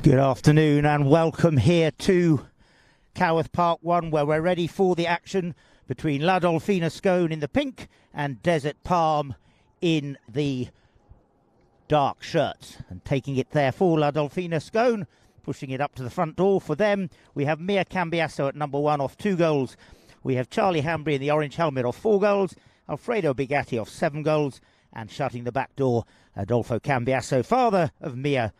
Good afternoon and welcome here to Coworth Park 1, where we're ready for the action between La Dolfina Scone in the pink and Desert Palm in the dark shirts. And taking it there for La Dolfina Scone, pushing it up to the front door for them, we have Mia Cambiasso at number 1 off 2 goals. We have Charlie Hambry in the orange helmet off 4 goals, Alfredo Bigatti off 7 goals, and shutting the back door, Adolfo Cambiasso, father of Mia,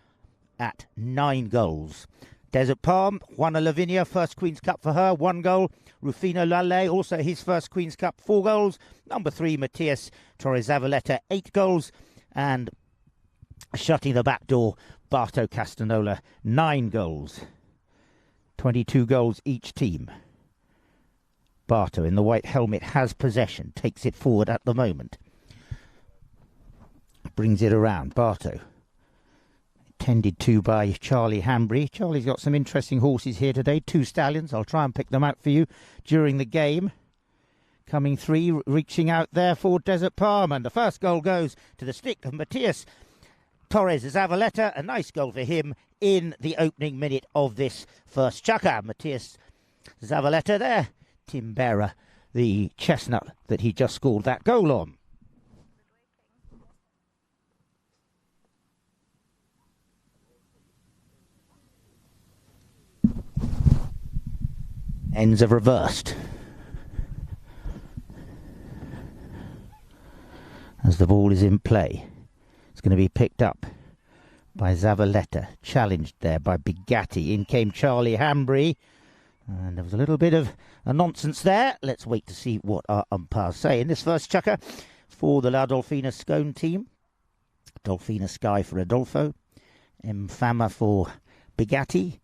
at 9 goals. Desert Palm, Juana Lavinia, first Queen's Cup for her, 1 goal. Rufino Lalle, also his first Queen's Cup, 4 goals. Number 3, Matthias Torres Zavaleta, 8 goals. And shutting the back door, Barto Castanola, 9 goals. 22 goals each team. Barto in the white helmet has possession, takes it forward at the moment. Brings it around, Barto. Tended to by Charlie Hambry. Charlie's got some interesting horses here today. 2 stallions. I'll try and pick them out for you during the game. Coming 3, reaching out there for Desert Palm. And the first goal goes to the stick of Matthias Torres Zavaleta. A nice goal for him in the opening minute of this first chukker. Matthias Zavaleta there. Timbera, the chestnut that he just scored that goal on. Ends have reversed as the ball is in play. It's going to be picked up by Zavaleta, challenged there by Bigatti. In came Charlie Hambry, and there was a little bit of a nonsense there. Let's wait to see what our umpires say in this first chukker for the La Dolfina Scone team. Dolfina Sky for Adolfo, Mfama for Bigatti,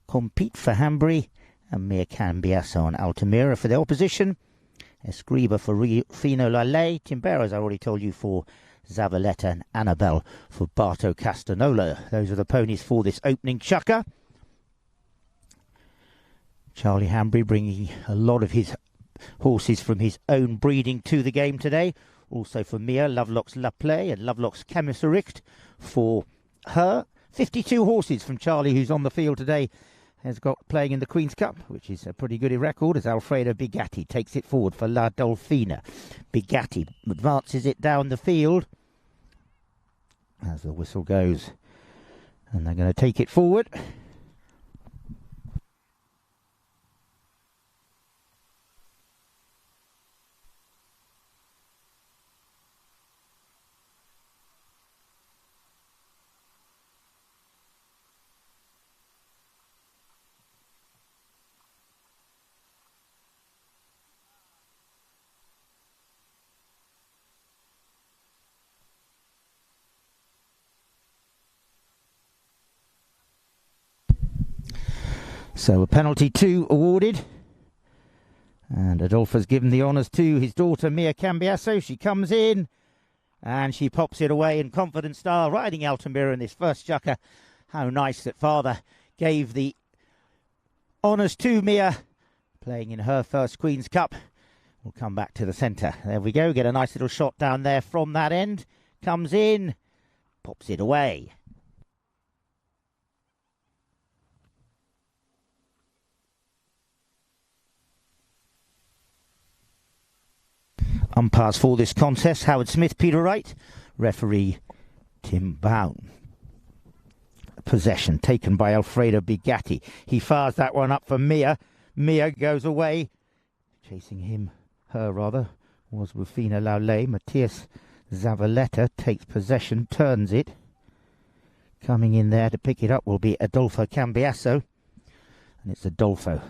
Compete for Hambry, and Mia Cambiasso and Altamira for the opposition. Escriba for Rufino Lalle. Timbera, as I already told you, for Zavaleta, and Annabelle for Barto Castanola. Those are the ponies for this opening chukker. Charlie Hambry bringing a lot of his horses from his own breeding to the game today. Also for Mia, Lovelock's La Play and Lovelock's Chemissericht for her. 52 horses from Charlie, who's on the field today, has got playing in the Queen's Cup, which is a pretty good record, as Alfredo Bigatti takes it forward for La Dolfina. Bigatti advances it down the field as the whistle goes, and they're going to take it forward. So a penalty 2 awarded, and Adolfo's given the honours to his daughter Mia Cambiasso. She comes in and she pops it away in confident style, riding Altamira in this first chukker. How nice that father gave the honours to Mia, playing in her first Queen's Cup. We'll come back to the centre. There we go, get a nice little shot down there from that end. Comes in, pops it away. Umpires for this contest, Howard Smith, Peter Wright. Referee, Tim Bown. Possession taken by Alfredo Bigatti. He fires that one up for Mia. Mia goes away. Chasing her was Rufino Lalle. Matthias Zavaleta takes possession, turns it. Coming in there to pick it up will be Adolfo Cambiasso. And it's Adolfo.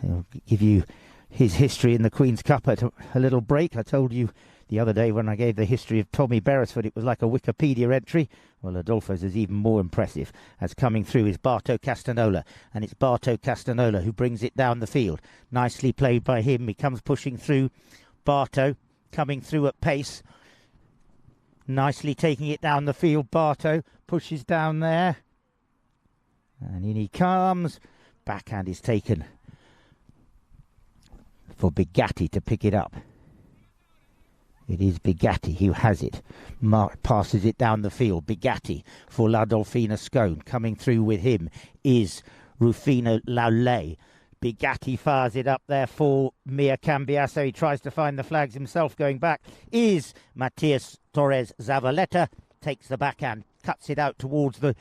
I'll give you his history in the Queen's Cup at a little break. I told you the other day when I gave the history of Tommy Beresford, it was like a Wikipedia entry. Well, Adolfo's is even more impressive, as coming through is Barto Castanola, and it's Barto Castanola who brings it down the field. Nicely played by him. He comes pushing through. Barto coming through at pace. Nicely taking it down the field. Barto pushes down there, and in he comes. Backhand is taken for Bigatti to pick it up. It is Bigatti who has it. Mark passes it down the field. Bigatti for La Dolfina Scone. Coming through with him is Rufino Laulay. Bigatti fires it up there for Mia Cambiasso. He tries to find the flags himself. Going back is Matias Torres Zavaleta. Takes the backhand, cuts it out towards the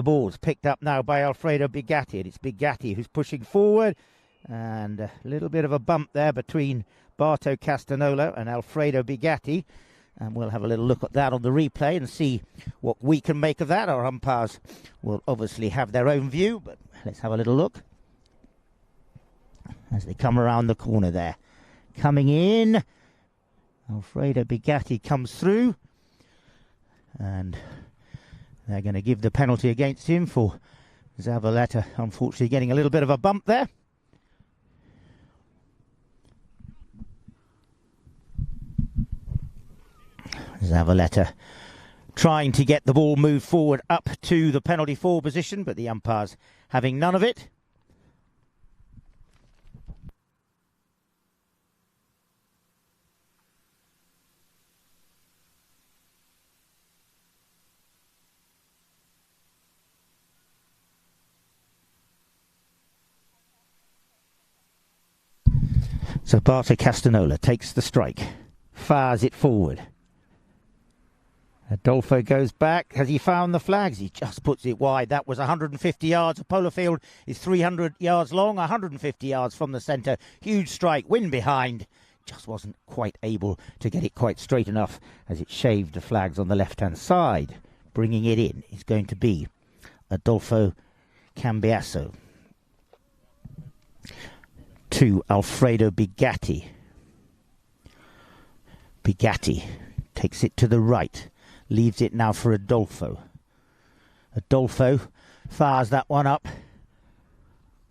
boards. Picked up now by Alfredo Bigatti. And it's Bigatti who's pushing forward. And a little bit of a bump there between Barto Castanolo and Alfredo Bigatti, and we'll have a little look at that on the replay and see what we can make of that. Our umpires will obviously have their own view, but let's have a little look as they come around the corner there. Coming in, Alfredo Bigatti comes through, and they're going to give the penalty against him for Zavaleta, unfortunately getting a little bit of a bump there. Zavaleta trying to get the ball moved forward up to the penalty forward position, but the umpires having none of it. So Barto Castanola takes the strike, fires it forward. Adolfo goes back. Has he found the flags? He just puts it wide. That was 150 yards. A polo field is 300 yards long, 150 yards from the centre. Huge strike, wind behind. Just wasn't quite able to get it quite straight enough as it shaved the flags on the left-hand side. Bringing it in is going to be Adolfo Cambiasso to Alfredo Bigatti. Bigatti takes it to the right. Leaves it now for Adolfo. Adolfo fires that one up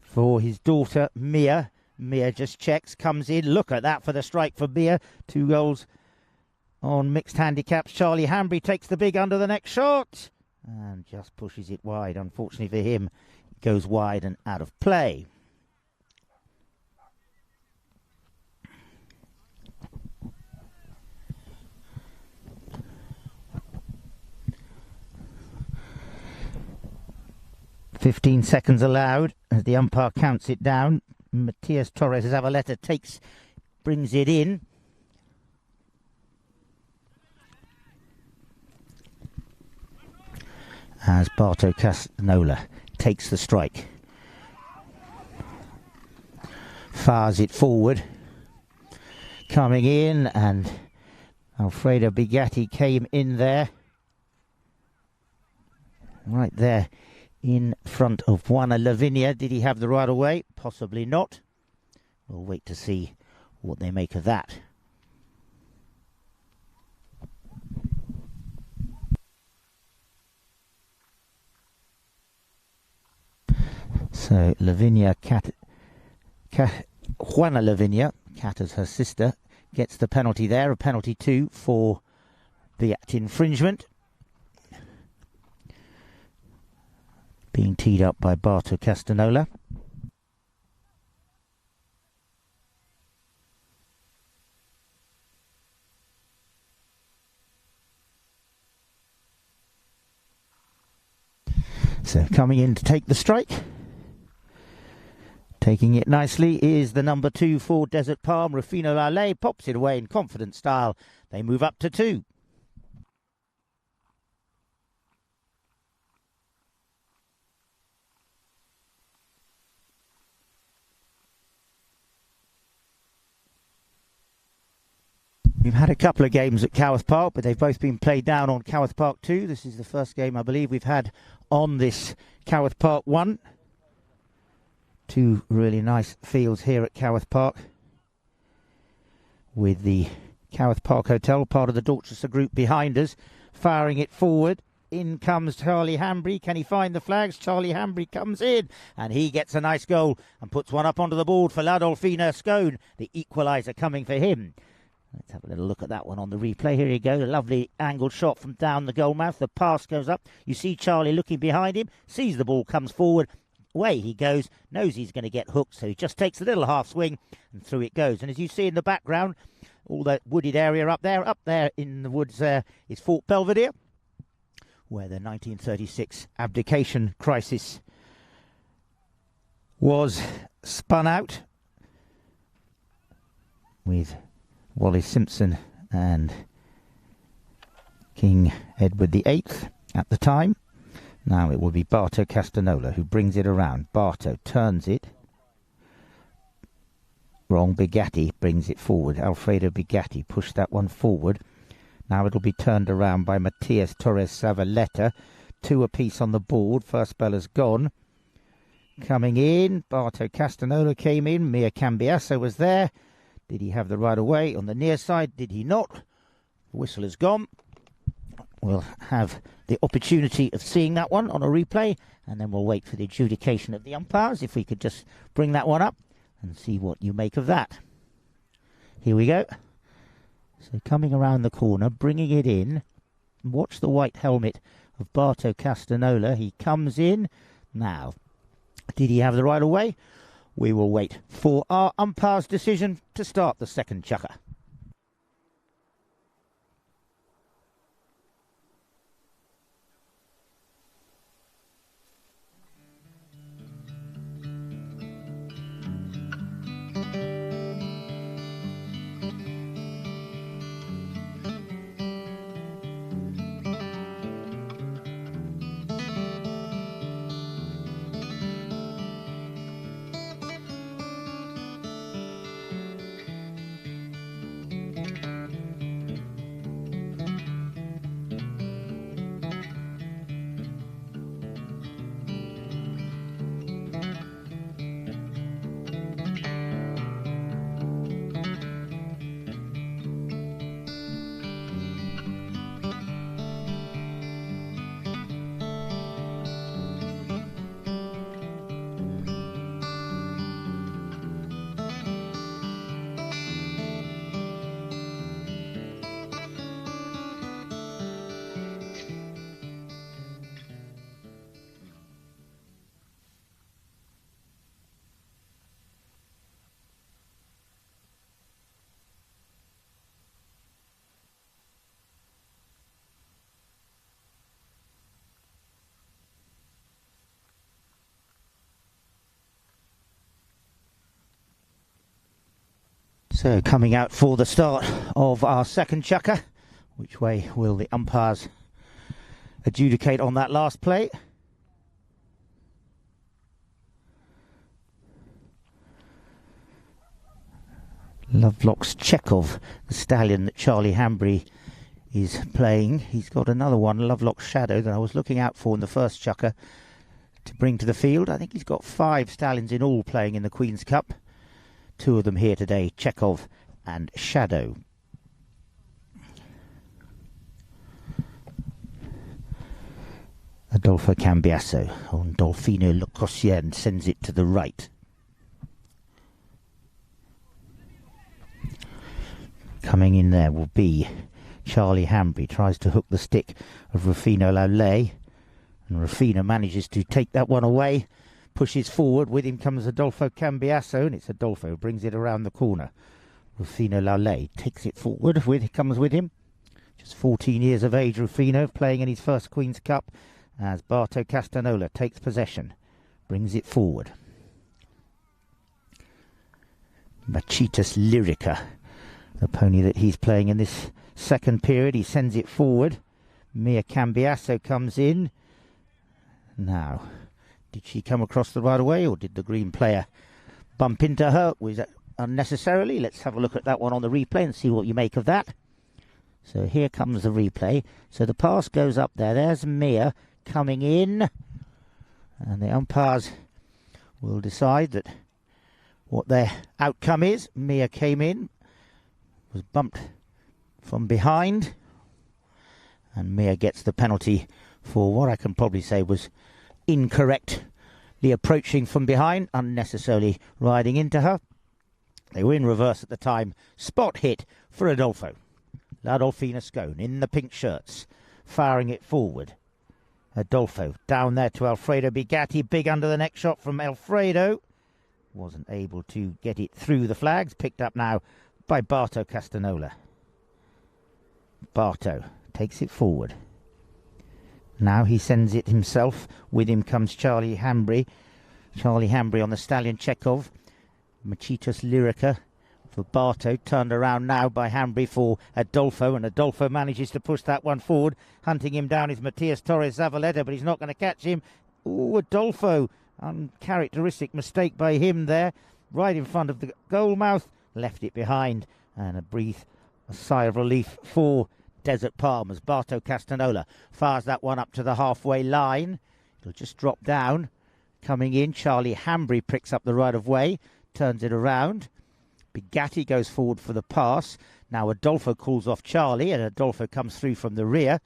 for his daughter, Mia. Mia just checks, comes in. Look at that for the strike for Mia. 2 goals on mixed handicaps. Charlie Hambry takes the big under the neck shot and just pushes it wide. Unfortunately for him, it goes wide and out of play. "15 seconds allowed as the umpire counts it down. Matias Torres Zavaleta brings it in. As Barto Castanola takes the strike. Fires it forward. Coming in, and Alfredo Bigatti came in there. Right there in front of Juana Lavinia. Did he have the right of way? Possibly not. We'll wait to see what they make of that. So Lavinia, Juana Lavinia, Kat as her sister, gets the penalty there, a penalty 2 for the act infringement. Being teed up by Barto Castanola. So coming in to take the strike. Taking it nicely is the number 2 for Desert Palm. Rufino Laulay pops it away in confident style. They move up to 2. We've had a couple of games at Coworth Park, but they've both been played down on Coworth Park 2. This is the first game, I believe, we've had on this Coworth Park 1. 2 really nice fields here at Coworth Park, with the Coworth Park Hotel, part of the Dorchester group, behind us, firing it forward. In comes Charlie Hambry. Can he find the flags? Charlie Hambry comes in, and he gets a nice goal and puts one up onto the board for La Dolfina Scone. The equaliser coming for him. Let's have a little look at that one on the replay. Here you go, a lovely angled shot from down the goal mouth. The pass goes up. You see Charlie looking behind him, sees the ball, comes forward, away he goes, knows he's going to get hooked, so he just takes a little half swing and through it goes. And as you see in the background, all that wooded area up there in the woods there is Fort Belvedere, where the 1936 abdication crisis was spun out, with Wallace Simpson and King Edward VIII at the time. Now it will be Barto Castanola who brings it around. Barto turns it. Wrong, Bigatti brings it forward. Alfredo Bigatti pushed that one forward. Now it'll be turned around by Matias Torres Zavaleta. 2 apiece on the board. First beller's gone. Coming in, Barto Castanola came in. Mia Cambiasso was there. Did he have the right of way on the near side? Did he not? The whistle has gone. We'll have the opportunity of seeing that one on a replay, and then we'll wait for the adjudication of the umpires. If we could just bring that one up and see what you make of that. Here we go. So coming around the corner, bringing it in. Watch the white helmet of Barto Castanola. He comes in. Now, did he have the right of way? We will wait for our umpire's decision to start the second chukker. So coming out for the start of our second chukker. Which way will the umpires adjudicate on that last play? Lovelock's Chekhov, the stallion that Charlie Hambry is playing. He's got another one, Lovelock's Shadow, that I was looking out for in the first chukker to bring to the field. I think he's got 5 stallions in all playing in the Queen's Cup. 2 of them here today, Chekhov and Shadow. Adolfo Cambiasso on Dolfino Le Crossier and sends it to the right. Coming in there will be Charlie Hambry. Tries to hook the stick of Rufino Laulay, and Rufino manages to take that one away. Pushes forward. With him comes Adolfo Cambiasso, and it's Adolfo who brings it around the corner. Rufino Laulay takes it forward. Comes with him. Just 14 years of age, Rufino, playing in his first Queen's Cup, as Barto Castanola takes possession. Brings it forward. Machitas Lyrica, the pony that he's playing in this second period. He sends it forward. Mia Cambiasso comes in. Now, did she come across the right of way, or did the green player bump into her? Was that unnecessarily? Let's have a look at that one on the replay and see what you make of that. So here comes the replay. So the pass goes up there. There's Mia coming in. And the umpires will decide that what their outcome is. Mia came in, was bumped from behind, and Mia gets the penalty for what I can probably say was incorrectly approaching from behind, unnecessarily riding into her. They were in reverse at the time. Spot hit for Adolfo. La Dolfina Scone in the pink shirts, firing it forward. Adolfo down there to Alfredo Bigatti. Big under the neck shot from Alfredo. Wasn't able to get it through the flags. Picked up now by Barto Castanola. Barto takes it forward. Now he sends it himself. With him comes Charlie Hambry. Charlie Hambry on the stallion Chekhov. Machitos Lyrica for Barto. Turned around now by Hambry for Adolfo. And Adolfo manages to push that one forward. Hunting him down is Matias Torres Zavaleta, but he's not going to catch him. Oh, Adolfo. Uncharacteristic mistake by him there. Right in front of the goal mouth. Left it behind. And a sigh of relief for Desert Palm as Barto Castanola fires that one up to the halfway line. It'll just drop down. Coming in, Charlie Hambry picks up the right of way, turns it around. Bigatti goes forward for the pass. Now Adolfo calls off Charlie, and Adolfo comes through from the rear.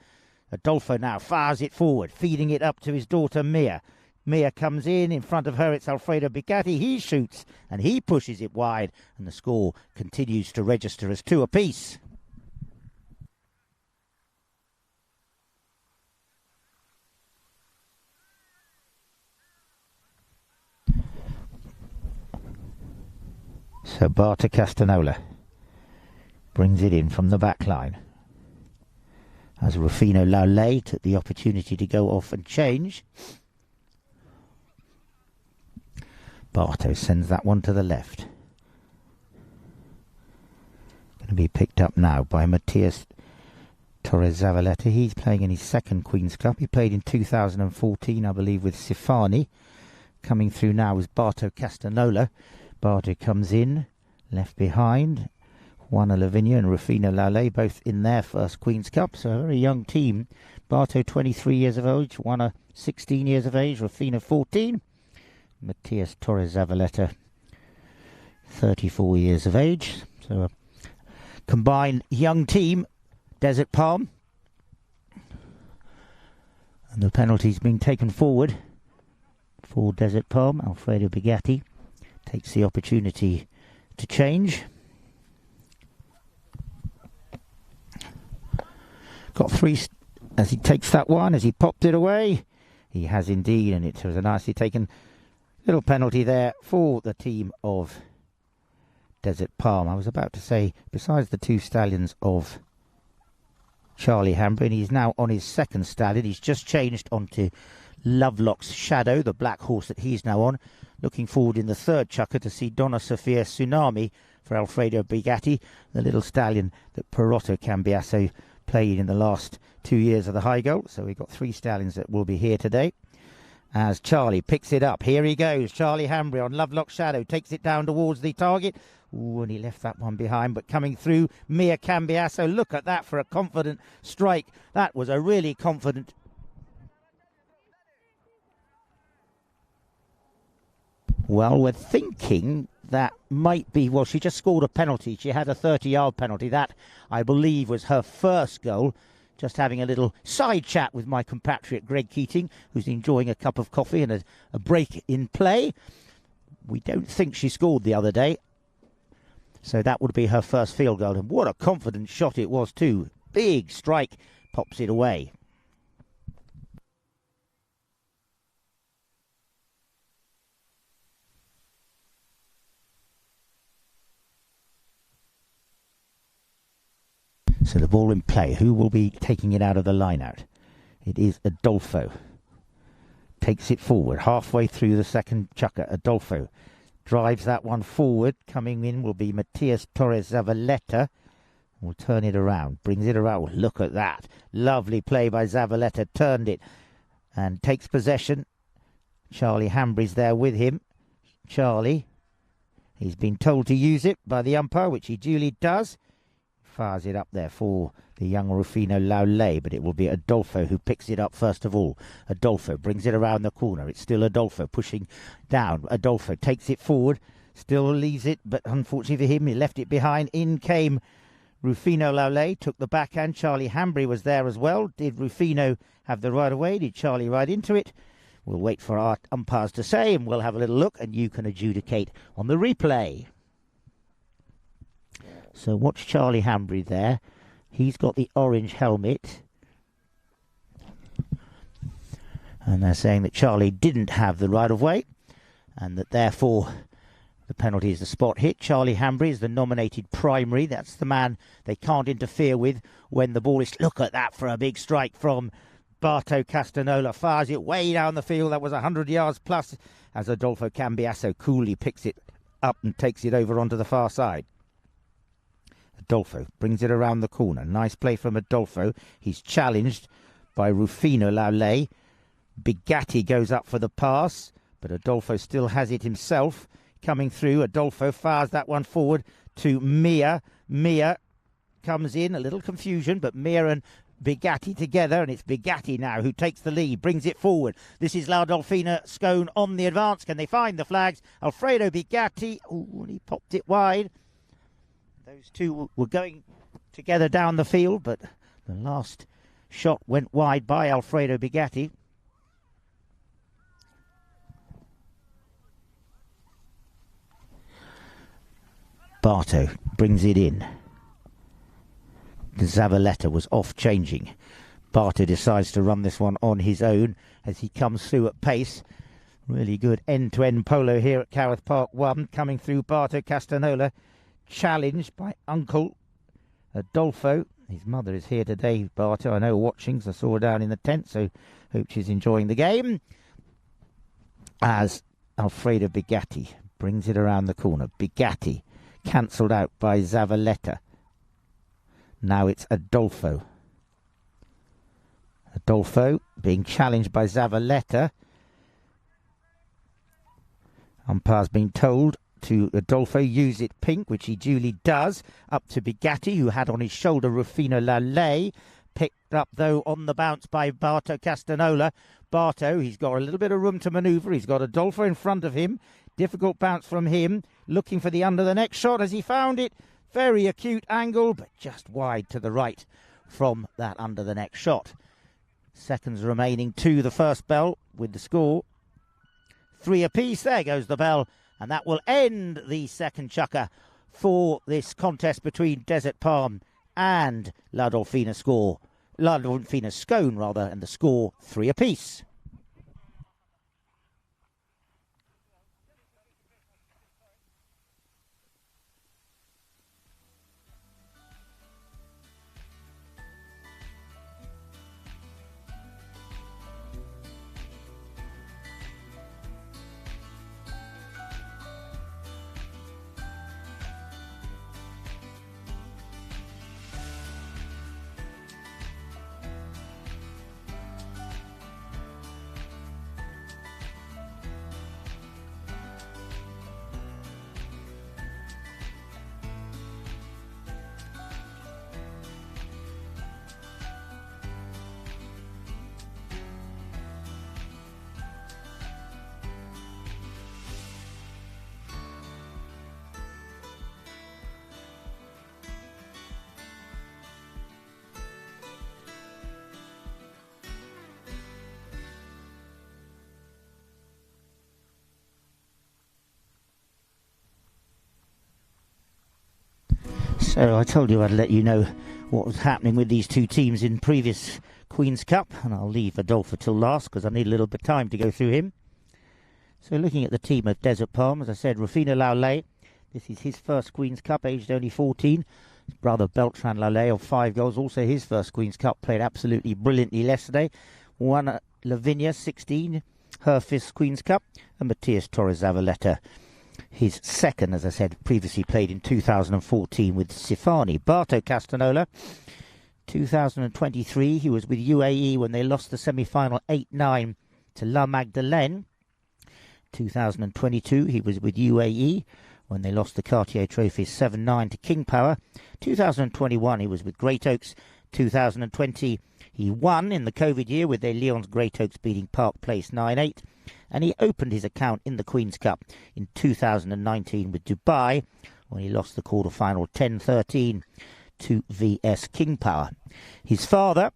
Adolfo now fires it forward, feeding it up to his daughter Mia. Mia comes in front of her, it's Alfredo Bigatti. He shoots, and he pushes it wide, and the score continues to register as 2 apiece. So Barto Castanola brings it in from the back line. As Rufino Laulay took the opportunity to go off and change. Barto sends that one to the left. Going to be picked up now by Matias Torres Zavaleta. He's playing in his second Queen's Cup. He played in 2014, I believe, with Sifani. Coming through now is Barto Castanola. Barto comes in, left behind. Juana Lavinia and Rufino Laulay both in their first Queen's Cup, so a very young team. Barto 23 years of age, Juana 16 years of age, Rufino 14. Matias Torres Zavaleta 34 years of age. So a combined young team, Desert Palm. And the penalty's being taken forward for Desert Palm. Alfredo Bigatti takes the opportunity to change. Got 3 as he takes that one, as he popped it away. He has indeed, and it was a nicely taken little penalty there for the team of Desert Palm. I was about to say, besides the 2 stallions of Charlie Hambry, and he's now on his second stallion. He's just changed onto Lovelock's Shadow, the black horse that he's now on. Looking forward in the third chukker to see Donna Sofia Tsunami for Alfredo Bigatti, the little stallion that Perotto Cambiasso played in the last 2 years of the High Goal. So we've got 3 stallions that will be here today. As Charlie picks it up, here he goes. Charlie Hambry on Lovelock Shadow, takes it down towards the target. Ooh, and he left that one behind, but coming through, Mia Cambiasso. Look at that for a confident strike. That was a really confident. Well, we're thinking that might be, well, she just scored a penalty. She had a 30-yard penalty. That, I believe, was her first goal. Just having a little side chat with my compatriot Greg Keating, who's enjoying a cup of coffee and a break in play. We don't think she scored the other day. So that would be her first field goal. And what a confident shot it was too. Big strike, pops it away. So the ball in play. Who will be taking it out of the line-out? It is Adolfo. Takes it forward. Halfway through the second chukker, Adolfo drives that one forward. Coming in will be Matias Torres Zavaleta. Will turn it around. Brings it around. Look at that. Lovely play by Zavaleta. Turned it and takes possession. Charlie Hambry's there with him. Charlie. He's been told to use it by the umpire, which he duly does. Fires it up there for the young Rufino Laulay, but it will be Adolfo who picks it up first of all. Adolfo brings it around the corner. It's still Adolfo pushing down. Adolfo takes it forward, still leaves it, but unfortunately for him, he left it behind. In came Rufino Laulay, took the backhand. Charlie Hambry was there as well. Did Rufino have the right of way? Did Charlie ride into it? We'll wait for our umpires to say, and we'll have a little look, and you can adjudicate on the replay. So watch Charlie Hambry there. He's got the orange helmet. And they're saying that Charlie didn't have the right-of-way and that therefore the penalty is the spot hit. Charlie Hambry is the nominated primary. That's the man they can't interfere with when the ball is... Look at that for a big strike from Barto Castanola. Fires it way down the field. That was 100 yards plus as Adolfo Cambiasso coolly picks it up and takes it over onto the far side. Adolfo brings it around the corner. Nice play from Adolfo. He's challenged by Rufino Laulay. Bigatti goes up for the pass, but Adolfo still has it himself. Coming through, Adolfo fires that one forward to Mia. Mia comes in, a little confusion, but Mia and Bigatti together, and it's Bigatti now who takes the lead, brings it forward. This is La Dolfina Scone on the advance. Can they find the flags? Alfredo Bigatti, oh, he popped it wide. Those two were going together down the field, but the last shot went wide by Alfredo Bigatti. Barto brings it in. Zavaleta was off changing. Barto decides to run this one on his own as he comes through at pace. Really good end-to-end polo here at Coworth Park 1. Coming through Barto Castanola. Challenged by Uncle Adolfo. His mother is here today, Barto. I know, watching, so I saw her down in the tent, so hope she's enjoying the game. As Alfredo Bigatti brings it around the corner. Bigatti cancelled out by Zavaleta. Now it's Adolfo. Adolfo being challenged by Zavaleta. Umpire's been told to Adolfo use it pink, which he duly does. Up to Bigatti, who had on his shoulder Rufino Laulay. Picked up, though, on the bounce by Barto Castanola. Barto, he's got a little bit of room to manoeuvre. He's got Adolfo in front of him. Difficult bounce from him. Looking for the under the next shot as he found it. Very acute angle, but just wide to the right from that under the next shot. Seconds remaining to the first bell with the score 3 apiece. There goes the bell, and that will end the second chukker for this contest between Desert Palm and La Dolfina Scone, and the score 3 apiece. So I told you I'd let you know what was happening with these two teams in previous Queen's Cup, and I'll leave Adolfo till last because I need a little bit of time to go through him. So looking at the team of Desert Palm, as I said, Rufino Laulay, this is his first Queen's Cup, aged only 14. His brother Beltran Laulay of 5 goals, also his first Queen's Cup, played absolutely brilliantly yesterday. Juana Lavinia, 16, her 5th Queen's Cup, and Matias Torres Zavaleta, his second, as I said, previously played in 2014 with Sifani. Barto Castanola, 2023, he was with UAE when they lost the semi-final 8-9 to La Magdalene. 2022, he was with UAE when they lost the Cartier Trophy 7-9 to King Power. 2021, he was with Great Oaks. 2020, he won in the COVID year with their Lyons Great Oaks beating Park Place 9-8. And he opened his account in the Queen's Cup in 2019 with Dubai when he lost the quarter-final 10-13 to VS King Power. His father,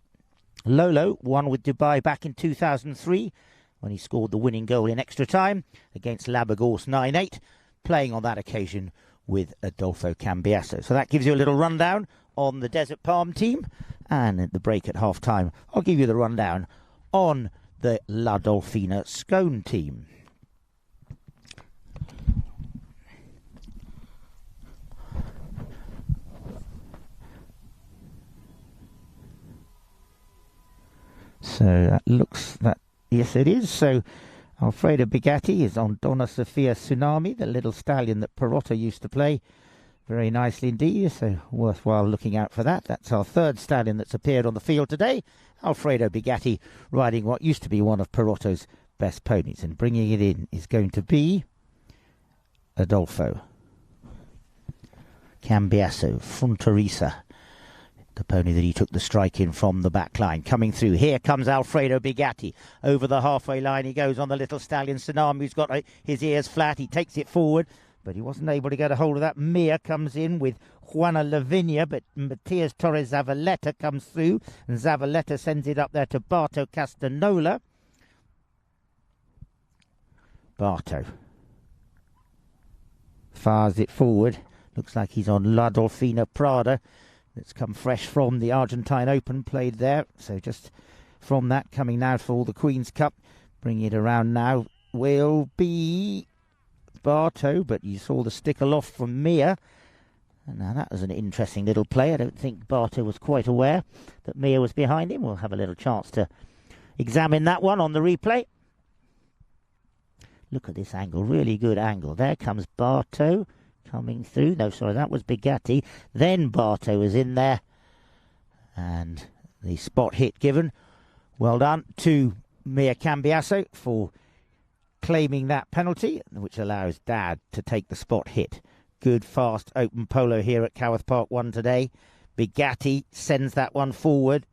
Lolo, won with Dubai back in 2003 when he scored the winning goal in extra time against Labagorce 9-8, playing on that occasion with Adolfo Cambiasso. So that gives you a little rundown on the Desert Palm team. And at the break at half-time, I'll give you the rundown on the La Dolfina Scone team. So that looks that, yes it is. So Alfredo Bigatti is on Donna Sofia Tsunami, the little stallion that Perotto used to play very nicely indeed, so worthwhile looking out for that. That's our third stallion that's appeared on the field today. Alfredo Bigatti riding what used to be one of Perotto's best ponies, and bringing it in is going to be Cambiasso, Fronterisa, the pony that he took the strike in from the back line. Coming through, here comes Alfredo Bigatti. Over the halfway line he goes on the little stallion Tsunami, who's got his ears flat. He takes it forward, but he wasn't able to get a hold of that. Mia comes in with Juana Lavinia, but Matias Torres Zavaleta comes through, and Zavaleta sends it up there to Barto Castanola. Barto fires it forward. Looks like he's on La Dolfina Prada. That's come fresh from the Argentine Open, played there. So just from that, coming now for the Queen's Cup. Bringing it around now will be Barto, but you saw the stick aloft from Mia. And now that was an interesting little play. I don't think Barto was quite aware that Mia was behind him. We'll have a little chance to examine that one on the replay. Look at this angle, really good angle. There comes Barto coming through. No, sorry, that was Bigatti. Then Barto was in there, and the spot hit given. Well done to Mia Cambiasso for claiming that penalty, which allows Dad to take the spot hit. Good fast open polo here at Coworth Park 1 today. Bigatti sends that one forward.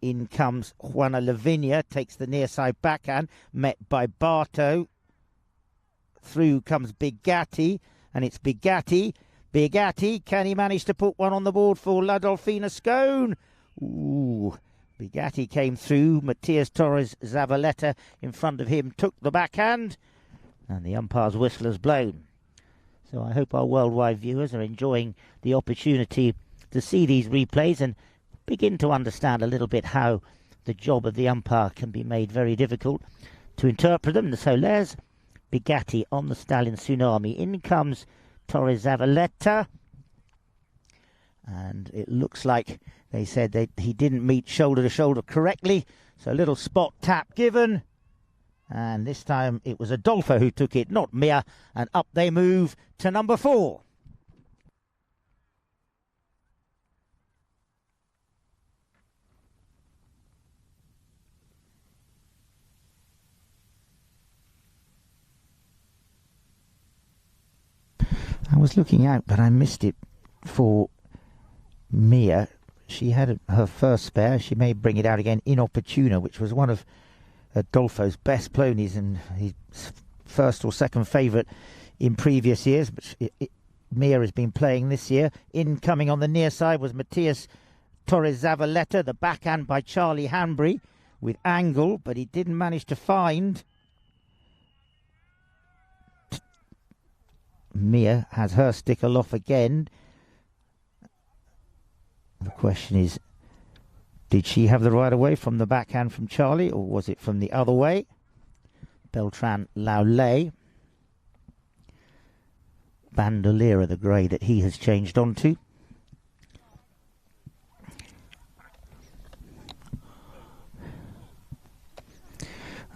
In comes Juana Lavinia, takes the near side backhand, met by Barto. Through comes Bigatti, and it's Bigatti. Bigatti, can he manage to put one on the board for La Dolfina Scone? Ooh, Bigatti came through. Matias Torres Zavaleta in front of him took the backhand, and the umpire's whistle has blown. So I hope our worldwide viewers are enjoying the opportunity to see these replays and begin to understand a little bit how the job of the umpire can be made very difficult to interpret them. So there's Bigatti on the stallion Tsunami. In comes Torres Zavaleta, and it looks like they said that he didn't meet shoulder to shoulder correctly, so a little spot tap given, and this time it was Adolfo who took it, not Mia, and up they move to number 4. I was looking out, but I missed it for Mia. She had her first spare. She may bring it out again, Inopportuna, which was one of Adolfo's best ponies and his first or second favourite in previous years. But Mia has been playing this year. Incoming on the near side was Matias Torres Zavaleta, the backhand by Charlie Hanbury with angle, but he didn't manage to find. Mia has her sticker off again. The question is, did she have the right away from the backhand from Charlie, or was it from the other way? Beltran Laulay. Bandolera, the grey that he has changed onto.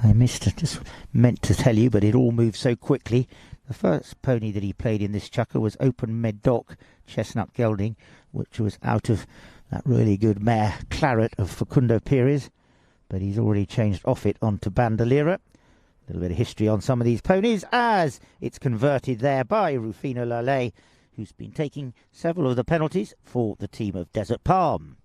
I just meant to tell you, but it all moved so quickly. The first pony that he played in this chukker was Open Medoc Chestnut Gelding, which was out of that really good mare Claret of Facundo Perez, but he's already changed off it onto Bandolera. A little bit of history on some of these ponies as it's converted there by Rufino Lallet, who's been taking several of the penalties for the team of Desert Palm.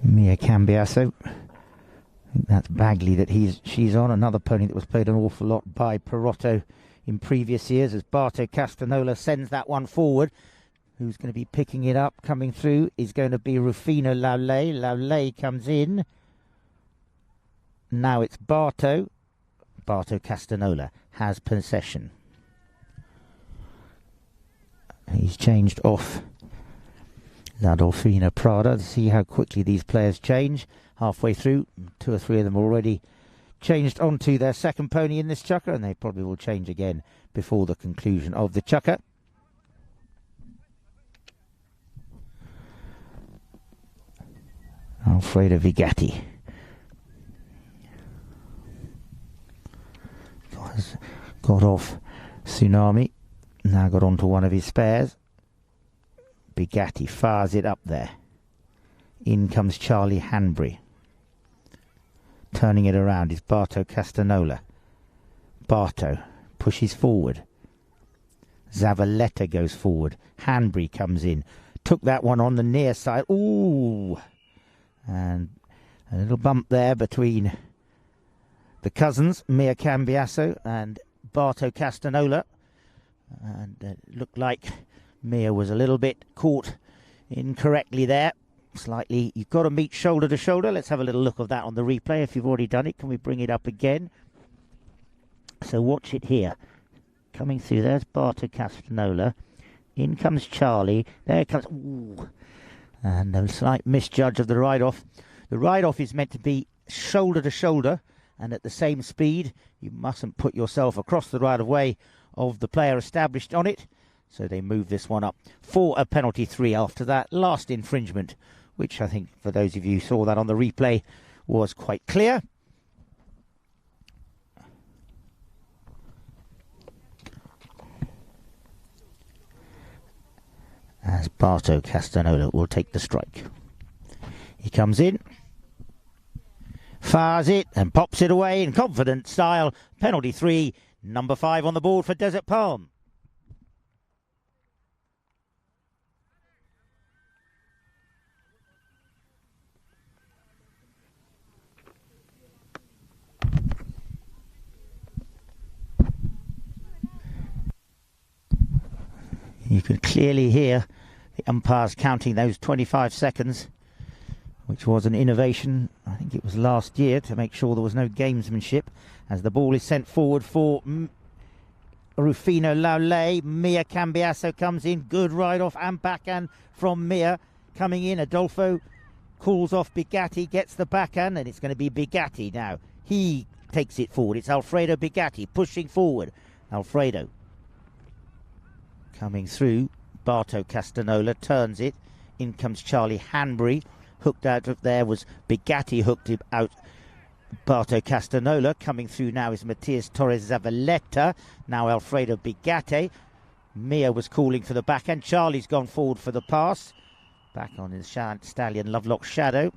Mia Cambiasso. I think that's Bagley that she's on. Another pony that was played an awful lot by Perotto in previous years, as Barto Castanola sends that one forward. Who's going to be picking it up? Coming through is going to be Rufino Lallet. Lallet comes in. Now it's Barto. Barto Castanola has possession. He's changed off La Dolfina Prada. See how quickly these players change. Halfway through, 2 or 3 of them already changed onto their second pony in this chukker, and they probably will change again before the conclusion of the chukker. Alfredo Vigatti has got off Tsunami, now got onto one of his spares. Vigatti fires it up there. In comes Charlie Hanbury. Turning it around is Barto Castanola. Barto pushes forward. Zavaleta goes forward. Hanbury comes in. Took that one on the near side. Ooh! And a little bump there between the cousins, Mia Cambiasso and Barto Castanola. And it looked like Mia was a little bit caught incorrectly there. Slightly, you've got to meet shoulder to shoulder. Let's have a little look of that on the replay. If you've already done it, can we bring it up again? So watch it here. Coming through, there's Barto Castanola. In comes Charlie. There comes... Ooh. And a slight misjudge of the ride-off. The ride-off is meant to be shoulder to shoulder and at the same speed. You mustn't put yourself across the right-of-way of the player established on it. So they move this one up for a penalty 3 after that last infringement, which I think for those of you who saw that on the replay was quite clear. As Barto Castanola will take the strike. He comes in, fires it and pops it away in confident style. Penalty 3, number 5 on the board for Desert Palm. You can clearly hear the umpires counting those 25 seconds, which was an innovation. I think it was last year, to make sure there was no gamesmanship, as the ball is sent forward for Rufino Laulay. Mia Cambiasso comes in. Good ride-off and backhand from Mia. Coming in, Adolfo calls off Bigatti, gets the backhand, and it's going to be Bigatti now. He takes it forward. It's Alfredo Bigatti pushing forward. Alfredo coming through. Barto Castanola turns it. In comes Charlie Hanbury. Hooked out of there was Bigatti, hooked him out. Barto Castanola. Coming through now is Matias Torres Zavaleta. Now Alfredo Bigatti. Mia was calling for the backhand. Charlie's gone forward for the pass. Back on his stallion Lovelock Shadow.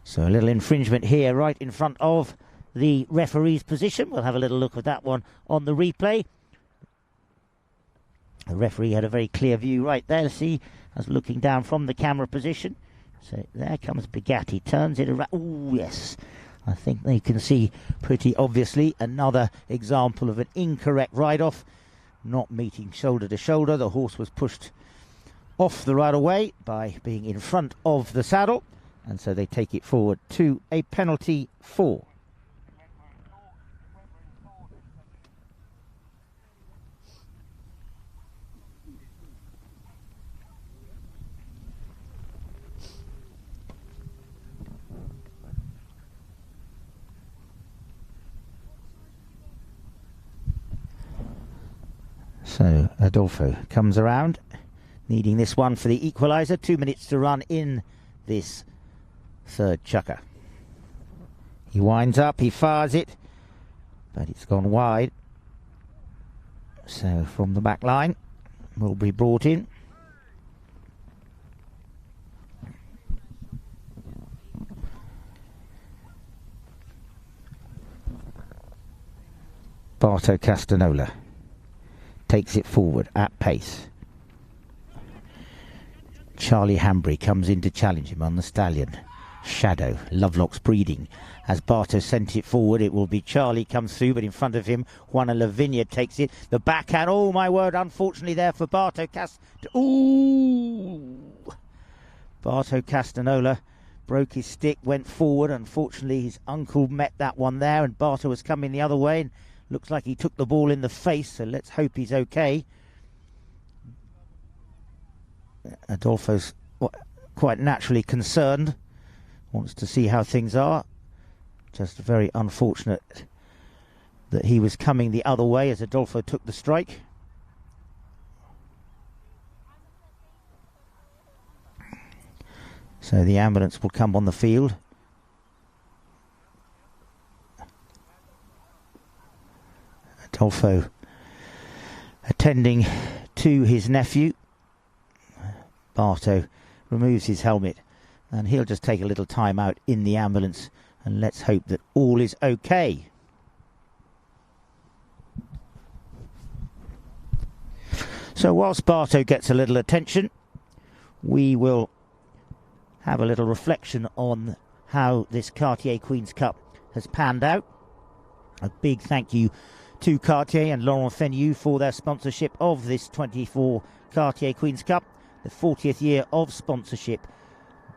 So a little infringement here right in front of the referee's position. We'll have a little look at that one on the replay. The referee had a very clear view right there. See, I was looking down from the camera position. So there comes Bigatti, turns it around. Oh yes, I think they can see pretty obviously another example of an incorrect ride-off, not meeting shoulder to shoulder. The horse was pushed off the right of way by being in front of the saddle, and so they take it forward to a penalty 4. So Adolfo comes around, needing this one for the equaliser. 2 minutes to run in this third chukker. He winds up, he fires it, but it's gone wide. So from the back line will be brought in. Barto Castanola takes it forward at pace. Charlie Hanbury comes in to challenge him on the stallion. Shadow, Lovelock's breeding. As Barto sent it forward, it will be Charlie comes through, but in front of him, Juana Lavinia takes it. The backhand, oh my word, unfortunately there for Barto Castanola. broke his stick, went forward. Unfortunately, his uncle met that one there, and Bartow was coming the other way, and looks like he took the ball in the face, so let's hope he's okay. Adolfo's quite naturally concerned, wants to see how things are. Just very unfortunate that he was coming the other way as Adolfo took the strike. So the ambulance will come on the field. Adolfo attending to his nephew. Bartow removes his helmet and he'll just take a little time out in the ambulance, and let's hope that all is okay. So whilst Bartow gets a little attention, we will have a little reflection on how this Cartier Queen's Cup has panned out. A big thank you to Cartier and Laurent Fenue for their sponsorship of this 24 Cartier Queen's Cup, the 40th year of sponsorship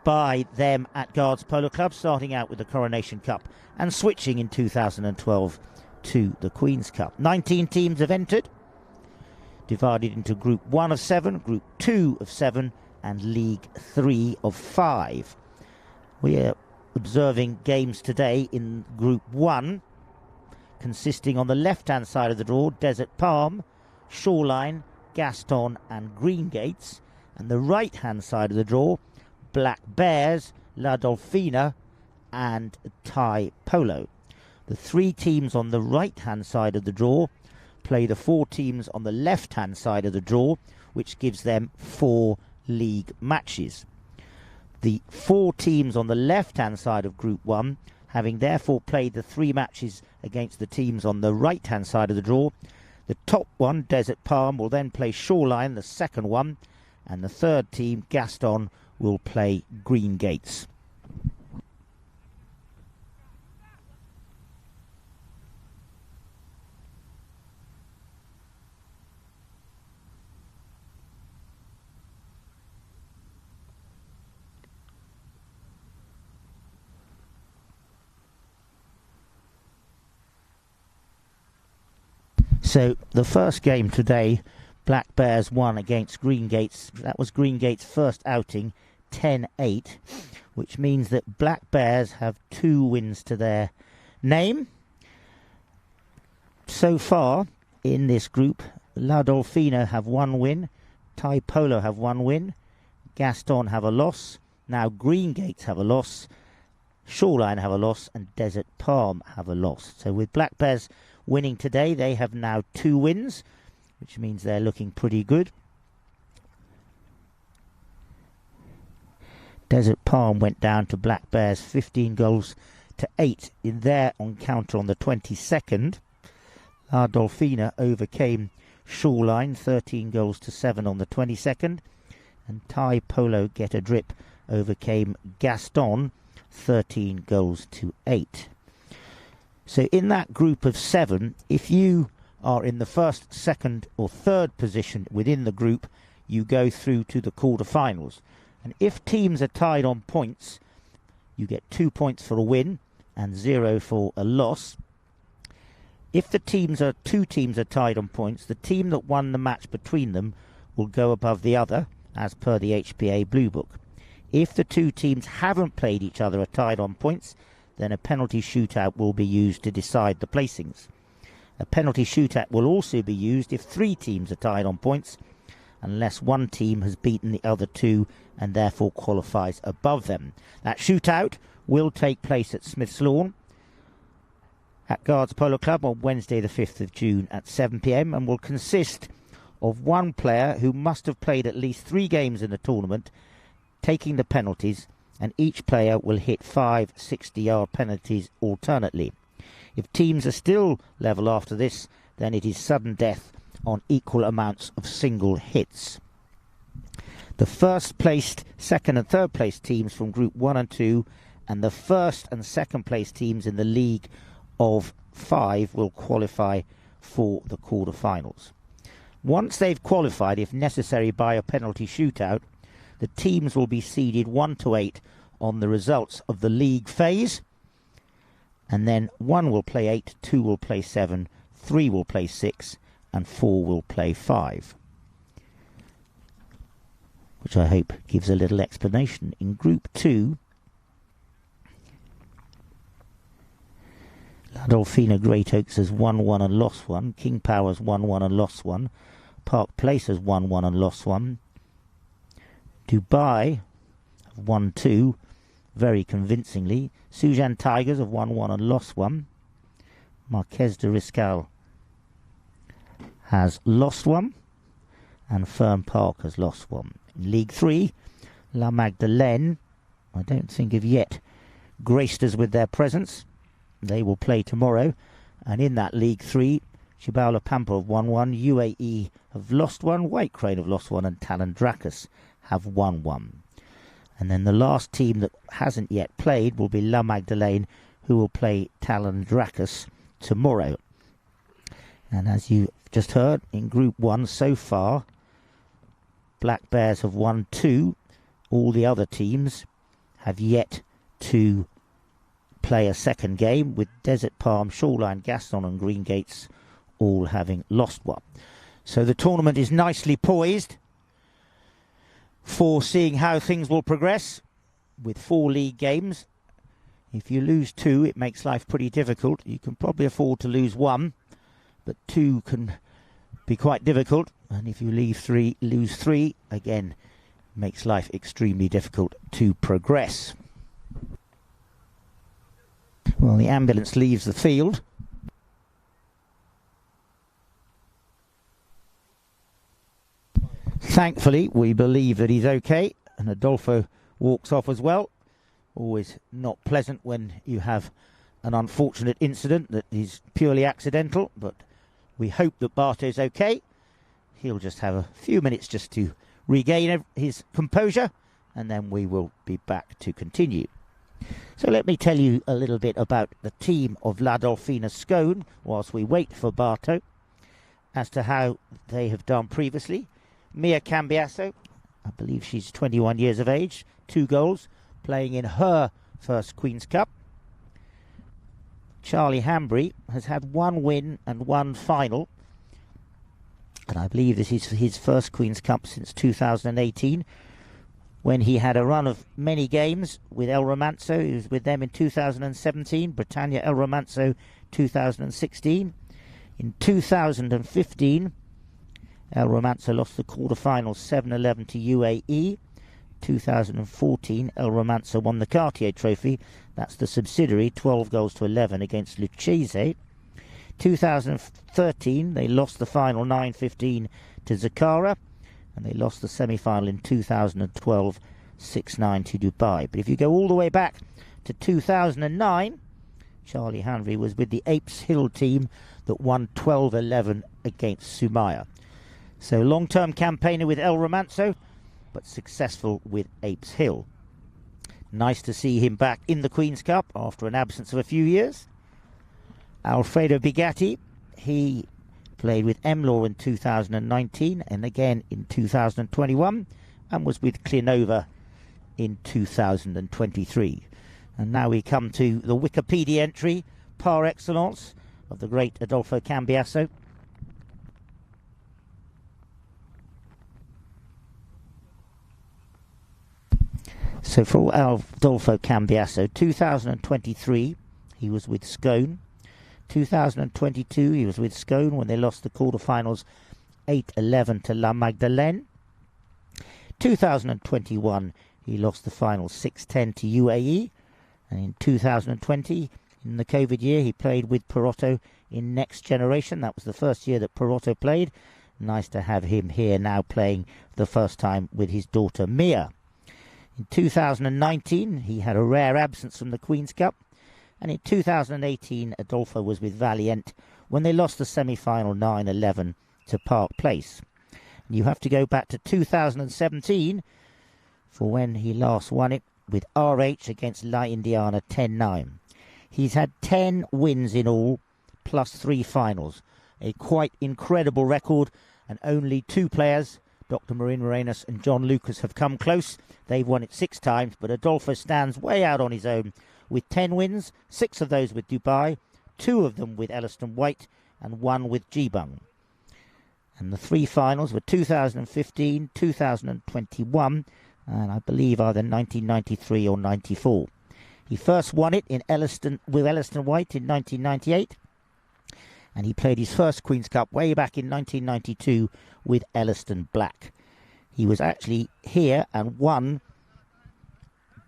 by them at Guards Polo Club, starting out with the Coronation Cup and switching in 2012 to the Queen's Cup. 19 teams have entered, divided into Group 1 of 7, Group 2 of 7 and League 3 of 5. We are observing games today in Group 1, consisting on the left-hand side of the draw, Desert Palm, Shoreline, Gaston and Green Gates, and the right-hand side of the draw, Black Bears, La Dolfina and Thai Polo. The 3 teams on the right-hand side of the draw play the 4 teams on the left-hand side of the draw, which gives them 4 league matches. The 4 teams on the left-hand side of Group 1, having therefore played the 3 matches against the teams on the right-hand side of the draw, the top one, Desert Palm, will then play Shoreline, the second one, and the third team, Gaston, will play Green Gates. So the first game today, Black Bears won against Green Gates. That was Green Gates' first outing, 10-8, which means that Black Bears have 2 wins to their name. So far in this group, La Dolfina have 1 win, Thai Polo have 1 win, Gaston have a loss, now Green Gates have a loss, Shoreline have a loss, and Desert Palm have a loss. So with Black Bears winning today, they have now 2 wins, which means they're looking pretty good. Desert Palm went down to Black Bears 15 goals to 8 in their encounter on the 22nd. La Dolfina overcame Shoreline 13 goals to 7 on the 22nd, and Thai Polo Get a Drip overcame Gaston 13 goals to 8. So in that group of 7, if you are in the first, second or third position within the group, you go through to the quarter-finals. And if teams are tied on points, you get 2 points for a win and 0 for a loss. If the 2 teams are tied on points, the team that won the match between them will go above the other, as per the HPA Blue Book. If the 2 teams haven't played each other, are tied on points, then a penalty shootout will be used to decide the placings. A penalty shootout will also be used if 3 teams are tied on points, unless one team has beaten the other 2 and therefore qualifies above them. That shootout will take place at Smith's Lawn at Guards Polo Club on Wednesday the 5th of June at 7 p.m. and will consist of 1 player who must have played at least 3 games in the tournament taking the penalties, and each player will hit 5 60-yard penalties alternately. If teams are still level after this, then it is sudden death on equal amounts of single hits. The first placed, second and third place teams from Group 1 and 2 and the first and second place teams in the League of 5 will qualify for the quarter-finals. Once they've qualified, if necessary by a penalty shootout, the teams will be seeded 1 to 8 on the results of the league phase. And then 1 will play 8, 2 will play 7, 3 will play 6, and 4 will play 5. Which I hope gives a little explanation. In Group 2, La Dolfina Great Oaks has 1-1 and lost 1. King Power's 1-1 and lost 1. Park Place has 1-1 and lost 1. Dubai have 1-2, very convincingly. Sujan Tigers have 1-1 and lost 1. Marquez de Riscal has lost 1. And Fern Park has lost 1. In League 3, La Magdalene, I don't think have yet graced us with their presence. They will play tomorrow. And in that League 3, Chibaula Pampa have 1-1, UAE have lost 1, White Crane have lost 1, and Talon Dracus have 1-1. And then the last team that hasn't yet played will be La Magdalene, who will play Talon Dracus tomorrow. And as you just heard, in Group 1 so far, Black Bears have won 2. All the other teams have yet to play a second game, with Desert Palm, Shoreline, Gaston and Green Gates all having lost 1. So the tournament is nicely poised for seeing how things will progress with 4 league games. If you lose 2, it makes life pretty difficult. You can probably afford to lose 1, but 2 can be quite difficult. And if you lose 3, again, makes life extremely difficult to progress. Well, the ambulance leaves the field. Thankfully, we believe that he's okay, and Adolfo walks off as well. Always not pleasant when you have an unfortunate incident that is purely accidental, but we hope that Barto's okay. He'll just have a few minutes just to regain his composure, and then we will be back to continue. So let me tell you a little bit about the team of La Dolfina Scone whilst we wait for Barto, as to how they have done previously. Mia Cambiasso, I believe she's 21 years of age, 2 goals, playing in her first Queen's Cup. Charlie Hambry has had 1 win and 1 final, and I believe this is his first Queen's Cup since 2018, when he had a run of many games with El Romanzo. He was with them in 2017, Britannia El Romanzo 2016. In 2015, El Romanzo lost the quarterfinals 7-11 to UAE. 2014, El Romanzo won the Cartier Trophy. That's the subsidiary, 12 goals to 11 against Lucchese. 2013, they lost the final 9-15 to Zakara, and they lost the semi-final in 2012, 6-9 to Dubai. But if you go all the way back to 2009, Charlie Henry was with the Apes Hill team that won 12-11 against Sumaya. So long-term campaigner with El Romanzo, but successful with Apes Hill. Nice to see him back in the Queen's Cup after an absence of a few years. Alfredo Bigatti, he played with Emlaw in 2019 and again in 2021, and was with Clinova in 2023. And now we come to the Wikipedia entry par excellence of the great Adolfo Cambiasso. So for Adolfo Cambiasso, 2023 he was with Scone. 2022 he was with Scone when they lost the quarterfinals 8-11 to La Magdalene. 2021 he lost the final 6-10 to UAE. And in 2020, in the COVID year, he played with Perotto in Next Generation. That was the first year that Perotto played. Nice to have him here now playing for the first time with his daughter Mia. In 2019, he had a rare absence from the Queen's Cup. And in 2018, Adolfo was with Valiente when they lost the semi-final 9-11 to Park Place. And you have to go back to 2017 for when he last won it with RH against La Indiana 10-9. He's had 10 wins in all, plus 3 finals. A quite incredible record, and only 2 players, Dr. Marin Morenas and John Lucas have come close. They've won it 6 times, but Adolfo stands way out on his own with 10 wins, 6 of those with Dubai, 2 of them with Elliston White, and 1 with Jibung. And the 3 finals were 2015, 2021, and I believe either 1993 or 94. He first won it with Elliston White in 1998, and he played his first Queen's Cup way back in 1992 with Elliston Black. He was actually here and won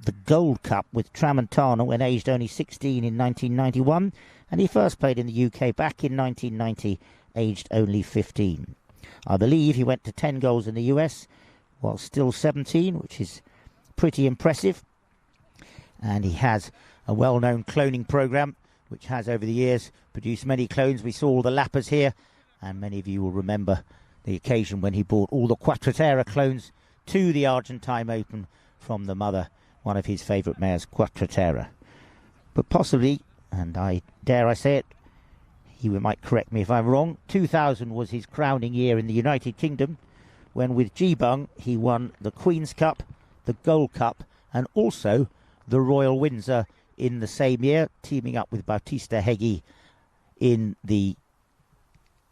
the Gold Cup with Tramontana when aged only 16 in 1991, and he first played in the UK back in 1990, aged only 15. I believe he went to 10 goals in the US while still 17, which is pretty impressive. And he has a well-known cloning program, which has over the years produced many clones. We saw all the lappers here, and many of you will remember the occasion when he brought all the Quattrotera clones to the Argentine Open from the mother, one of his favourite mares, Quattrotera. But possibly, and I dare I say it, he might correct me if I'm wrong, 2000 was his crowning year in the United Kingdom, when with Jibung he won the Queen's Cup, the Gold Cup, and also the Royal Windsor in the same year, teaming up with Bautista Heggie in the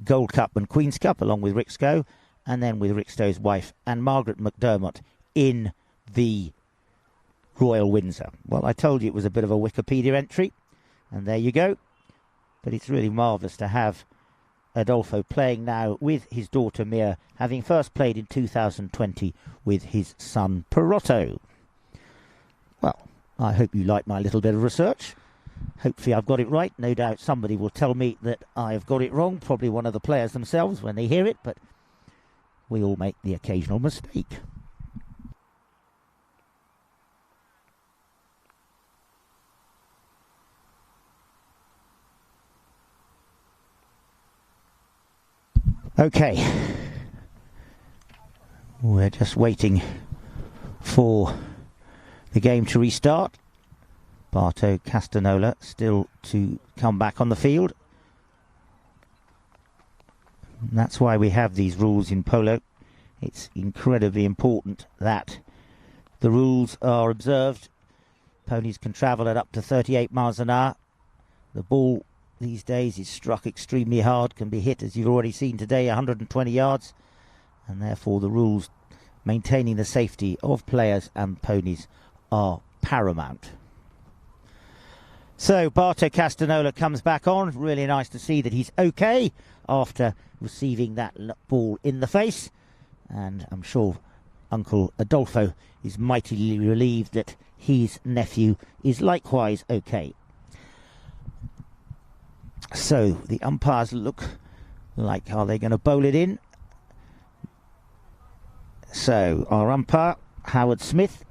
Gold Cup and Queen's Cup, along with Rick Stowe, and then with Rick Stowe's wife and Margaret McDermott in the Royal Windsor. Well, I told you it was a bit of a Wikipedia entry, and there you go. But it's really marvellous to have Adolfo playing now with his daughter Mia, having first played in 2020 with his son Perotto. Well, I hope you like my little bit of research. Hopefully I've got it right. No doubt somebody will tell me that I've got it wrong, probably one of the players themselves when they hear it, but we all make the occasional mistake. Okay, we're just waiting for the game to restart. Barto Castanola still to come back on the field. And that's why we have these rules in polo. It's incredibly important that the rules are observed. Ponies can travel at up to 38 miles an hour. The ball these days is struck extremely hard, can be hit, as you've already seen today, 120 yards, and therefore the rules maintaining the safety of players and ponies are paramount. So Barto Castanola comes back on. Really nice to see that he's okay after receiving that ball in the face, and I'm sure Uncle Adolfo is mightily relieved that his nephew is likewise okay. So the umpires look like, are they going to bowl it in? So our umpire, Howard Smith,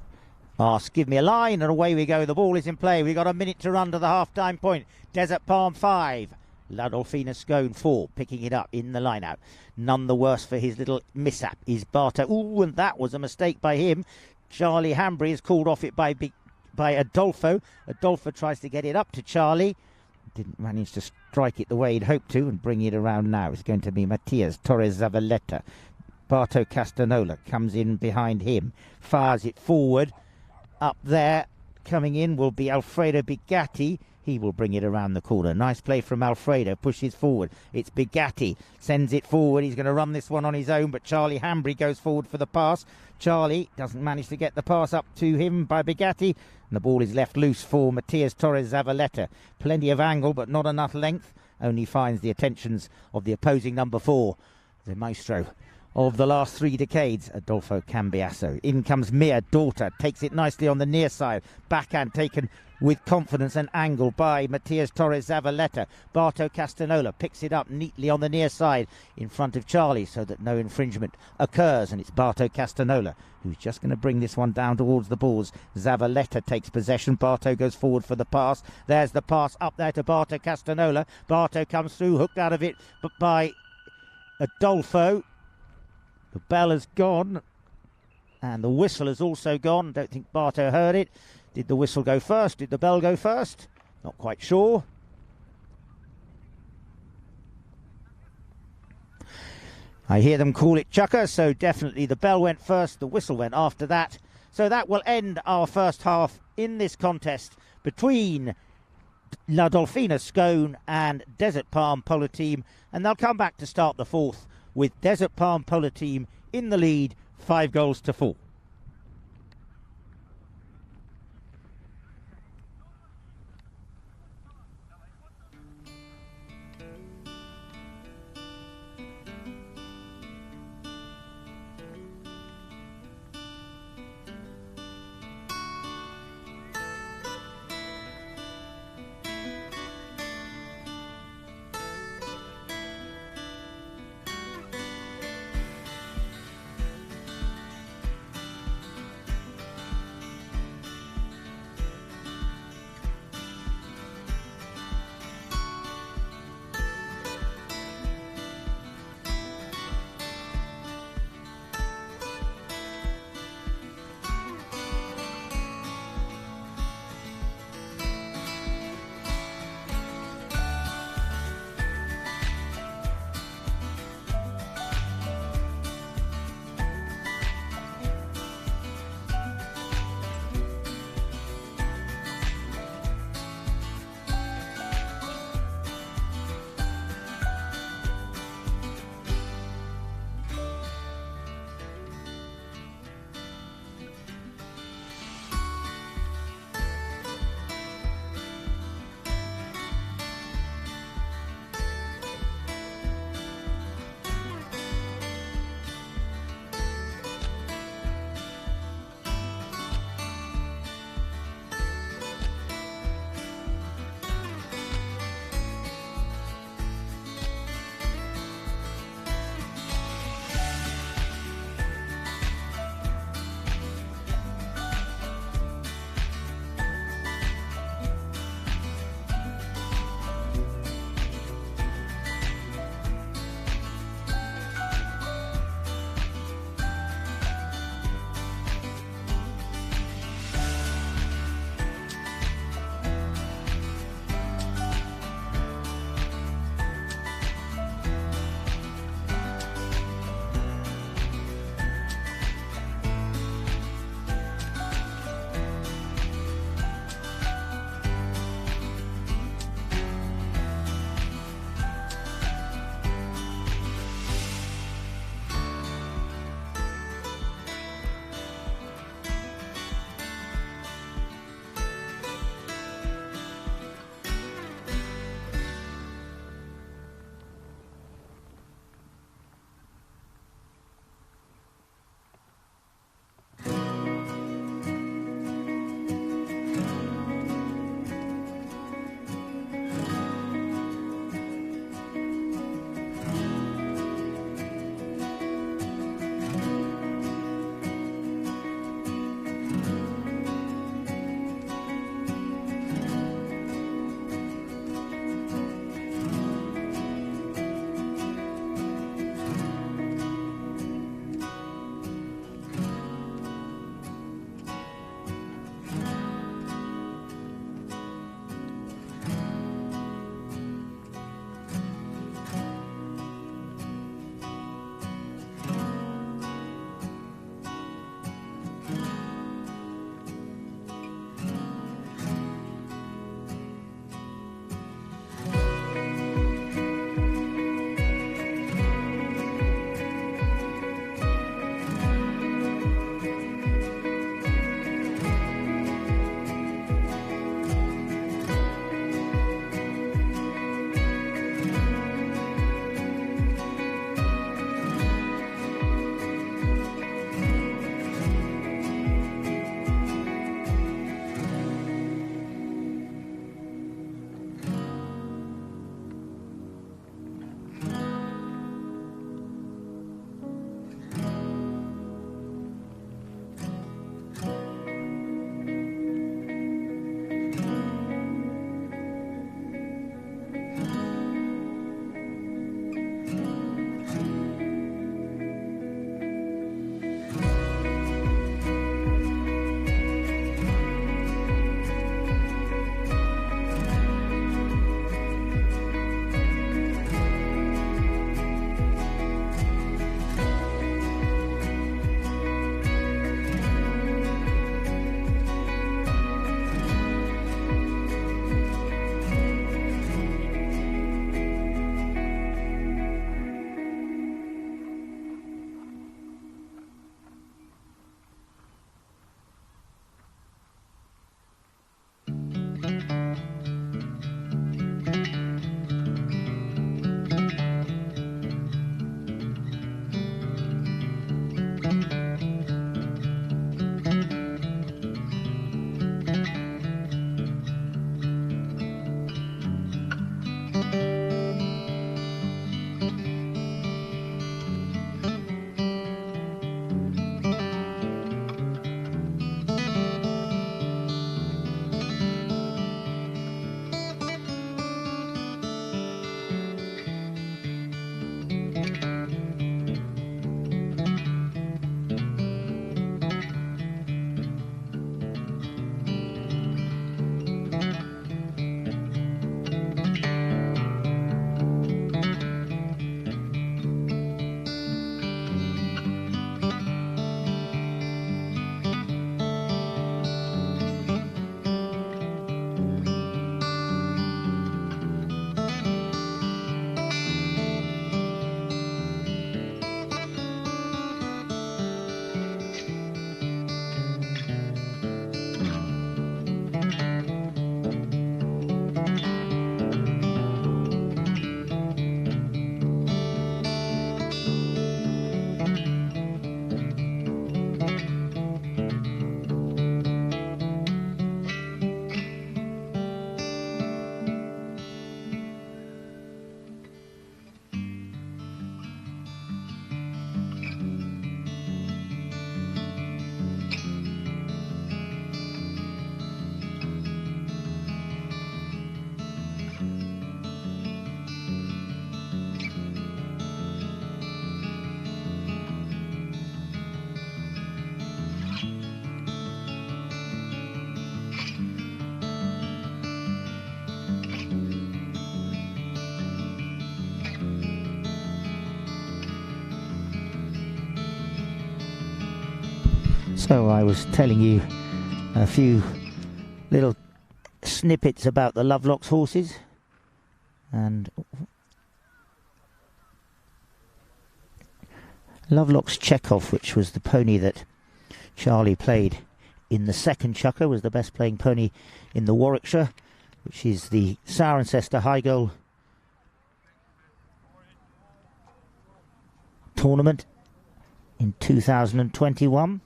asks, give me a line, and away we go. The ball is in play. We've got a minute to run to the half-time point. Desert Palm 5, La Dolfina Scone 4, picking it up in the line-out. None the worse for his little mishap is Barto. Ooh, and that was a mistake by him. Charlie Hambry is called off it by Adolfo. Adolfo tries to get it up to Charlie. Didn't manage to strike it the way he'd hoped to and bring it around now. It's going to be Matias Torres Zavaleta. Barto Castanola comes in behind him, fires it forward. Up there, coming in, will be Alfredo Bigatti. He will bring it around the corner. Nice play from Alfredo, pushes forward. It's Bigatti, sends it forward. He's going to run this one on his own, but Charlie Hambry goes forward for the pass. Charlie doesn't manage to get the pass up to him by Bigatti, and the ball is left loose for Matias Torres Zavaleta. Plenty of angle, but not enough length. Only finds the attentions of the opposing number 4, the maestro of the last 3 decades, Adolfo Cambiasso. In comes Mia, daughter, takes it nicely on the near side. Backhand taken with confidence and angle by Matias Torres Zavaleta. Barto Castanola picks it up neatly on the near side in front of Charlie so that no infringement occurs, and it's Barto Castanola who's just going to bring this one down towards the balls. Zavaleta takes possession. Barto goes forward for the pass. There's the pass up there to Barto Castanola. Barto comes through, hooked out of it but by Adolfo. The bell has gone, and the whistle has also gone. Don't think Barto heard it. Did the whistle go first? Did the bell go first? Not quite sure. I hear them call it chucker, so definitely the bell went first, the whistle went after that. So that will end our first half in this contest between La Dolfina Scone and Desert Palm Polo Team, and they'll come back to start the fourth with Desert Palm Polo Team in the lead, 5-4. So I was telling you a few little snippets about the Lovelocks horses, and Lovelocks Chekhov, which was the pony that Charlie played in the second chukker, was the best playing pony in the Warwickshire, which is the Cirencester Highgoal tournament in 2021.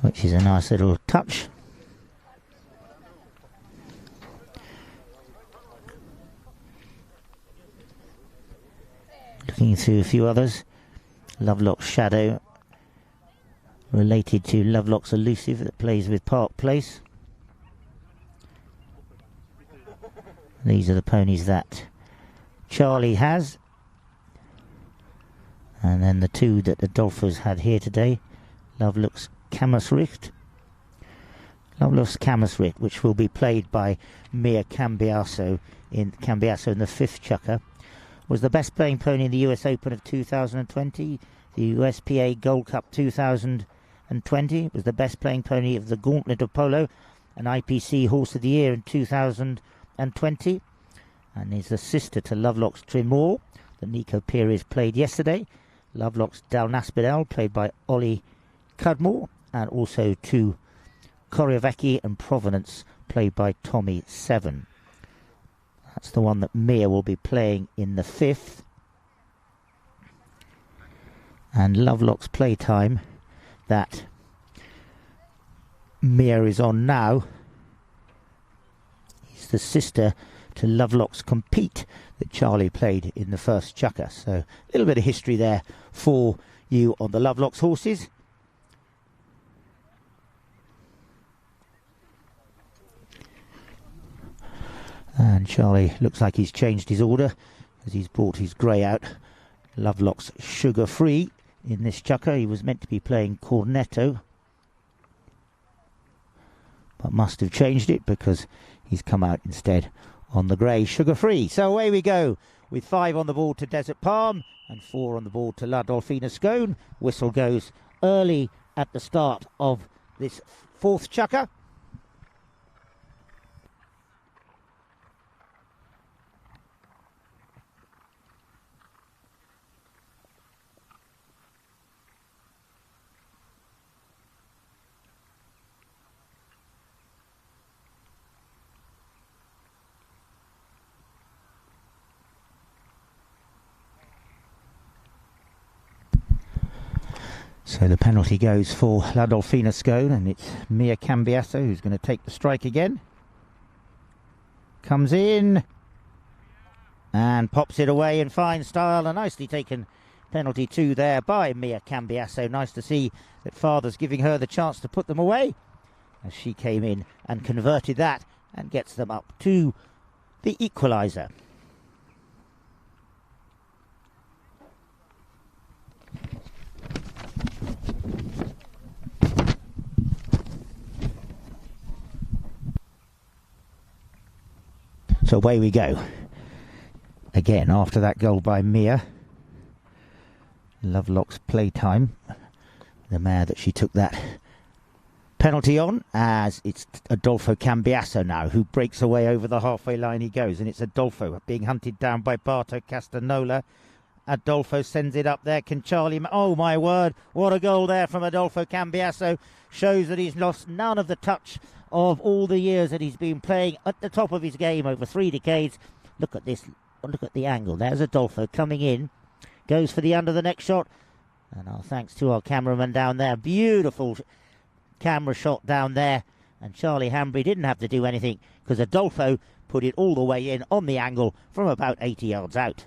Which is a nice little touch. Looking through a few others. Lovelock's Shadow, related to Lovelock's Elusive, that plays with Park Place. These are the ponies that Charlie has. And then the two that Adolfo's had here today. Lovelock's Cammerschrift. Lovelock's Cammerschrift, which will be played by Mia Cambiaso in the fifth chukker, was the best playing pony in the US Open of 2020, the USPA Gold Cup 2020. Was the best playing pony of the Gauntlet of Polo, an IPC Horse of the Year in 2020, and is the sister to Lovelock's Tremor that Nico Pires played yesterday. Lovelock's Dalnaspidel, played by Ollie Cudmore, and also to Coriavecchi and Provenance, played by Tommy Seven. That's the one that Mia will be playing in the fifth. And Lovelock's Playtime, that Mia is on now, is the sister to Lovelock's Compete that Charlie played in the first chukker. So a little bit of history there for you on the Lovelocks horses. And Charlie looks like he's changed his order, as he's brought his grey out. Lovelock's Sugar Free in this chukker. He was meant to be playing Cornetto, but must have changed it because he's come out instead on the grey Sugar Free. So away we go with 5 on the board to Desert Palm and 4 on the board to La Dolfina Scone. Whistle goes early at the start of this fourth chukker. So the penalty goes for La Dolfina Scone, and it's Mia Cambiaso who's going to take the strike again. Comes in and pops it away in fine style. A nicely taken penalty too there by Mia Cambiaso. Nice to see that father's giving her the chance to put them away, as she came in and converted that and gets them up to the equaliser. So away we go. Again, after that goal by Mia. Lovelock's Playtime, the mare that she took that penalty on, as it's Adolfo Cambiaso now, who breaks away over the halfway line he goes, and it's Adolfo being hunted down by Barto Castanola. Adolfo sends it up there. Can Charlie... Oh, my word. What a goal there from Adolfo Cambiaso. Shows that he's lost none of the touch of all the years that he's been playing at the top of his game over 3 decades. Look at this. Look at the angle. There's Adolfo coming in. Goes for the under the next shot. And our thanks to our cameraman down there. Beautiful camera shot down there. And Charlie Hambry didn't have to do anything because Adolfo put it all the way in on the angle from about 80 yards out.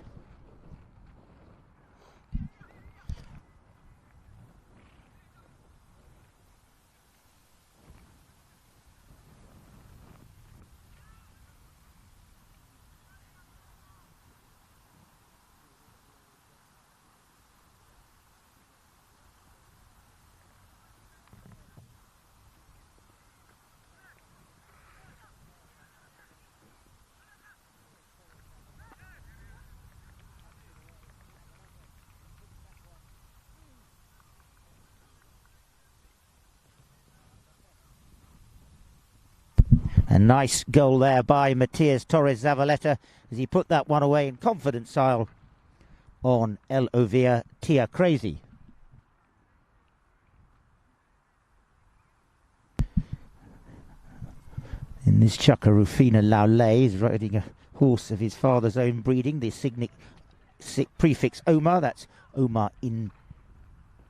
A nice goal there by Matias Torres Zavaleta as he put that one away in confident style on El Ovia Tia Crazy. In this chucker, Rufina Laulay is riding a horse of his father's own breeding, the prefix Omar. That's Omar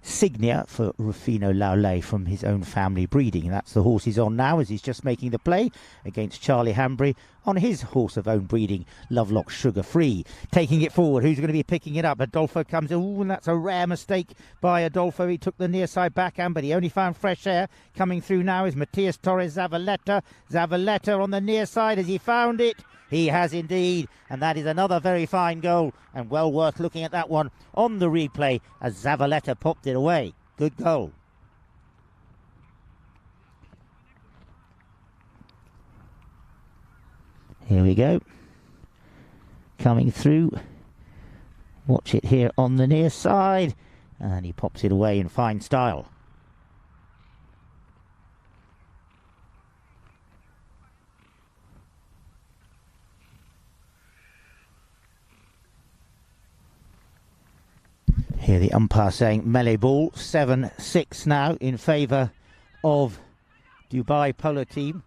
Insignia for Rufino Laulay from his own family breeding. And that's the horse he's on now as he's just making the play against Charlie Hambry on his horse of own breeding, Lovelock Sugar Free. Taking it forward, who's going to be picking it up? Adolfo comes in, ooh, and that's a rare mistake by Adolfo. He took the near side backhand, but he only found fresh air. Coming through now is Matias Torres Zavaleta. Zavaleta on the near side, has he found it? He has indeed, and that is another very fine goal, and well worth looking at that one on the replay as Zavaleta popped it away. Good goal. Here we go. Coming through. Watch it here on the near side, and he pops it away in fine style. Here the umpire saying melee ball, 7-6 now in favour of Dubai Polo team.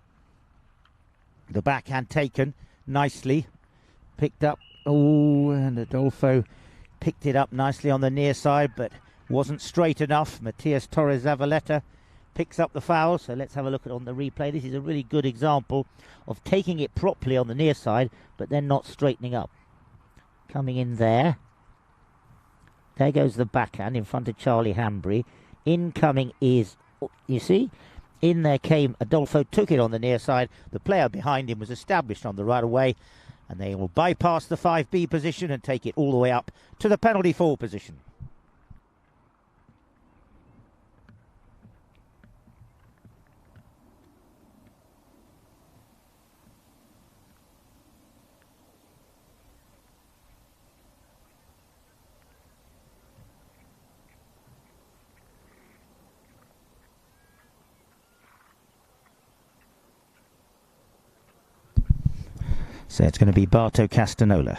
The backhand taken nicely, picked up, oh, and Adolfo picked it up nicely on the near side, but wasn't straight enough. Matias Torres Zavaleta picks up the foul, so let's have a look at on the replay. This is a really good example of taking it properly on the near side, but then not straightening up. Coming in there. There goes the backhand in front of Charlie Hambry. Incoming is, you see, in there came Adolfo, took it on the near side. The player behind him was established on the right away, and they will bypass the 5B position and take it all the way up to the penalty 4 position. So it's going to be Barto Castanola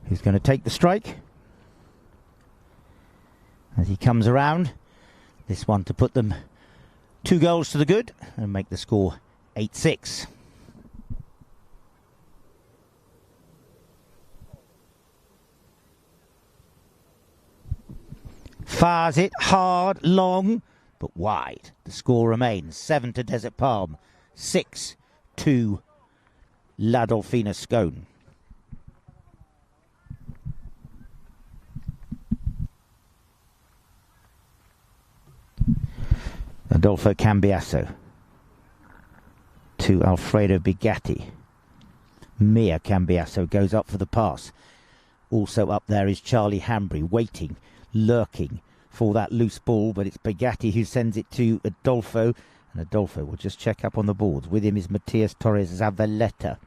who's going to take the strike as he comes around. This one to put them 2 goals to the good and make the score 8-6. Fires it hard, long, but wide. The score remains 7 to Desert Palm, 6 to La Dolfina Scone. Adolfo Cambiasso to Alfredo Bigatti. Mia Cambiasso goes up for the pass. Also up there is Charlie Hambry, waiting, lurking for that loose ball, but it's Bigatti who sends it to Adolfo. And Adolfo will just check up on the boards. With him is Matias Torres Zavaleta.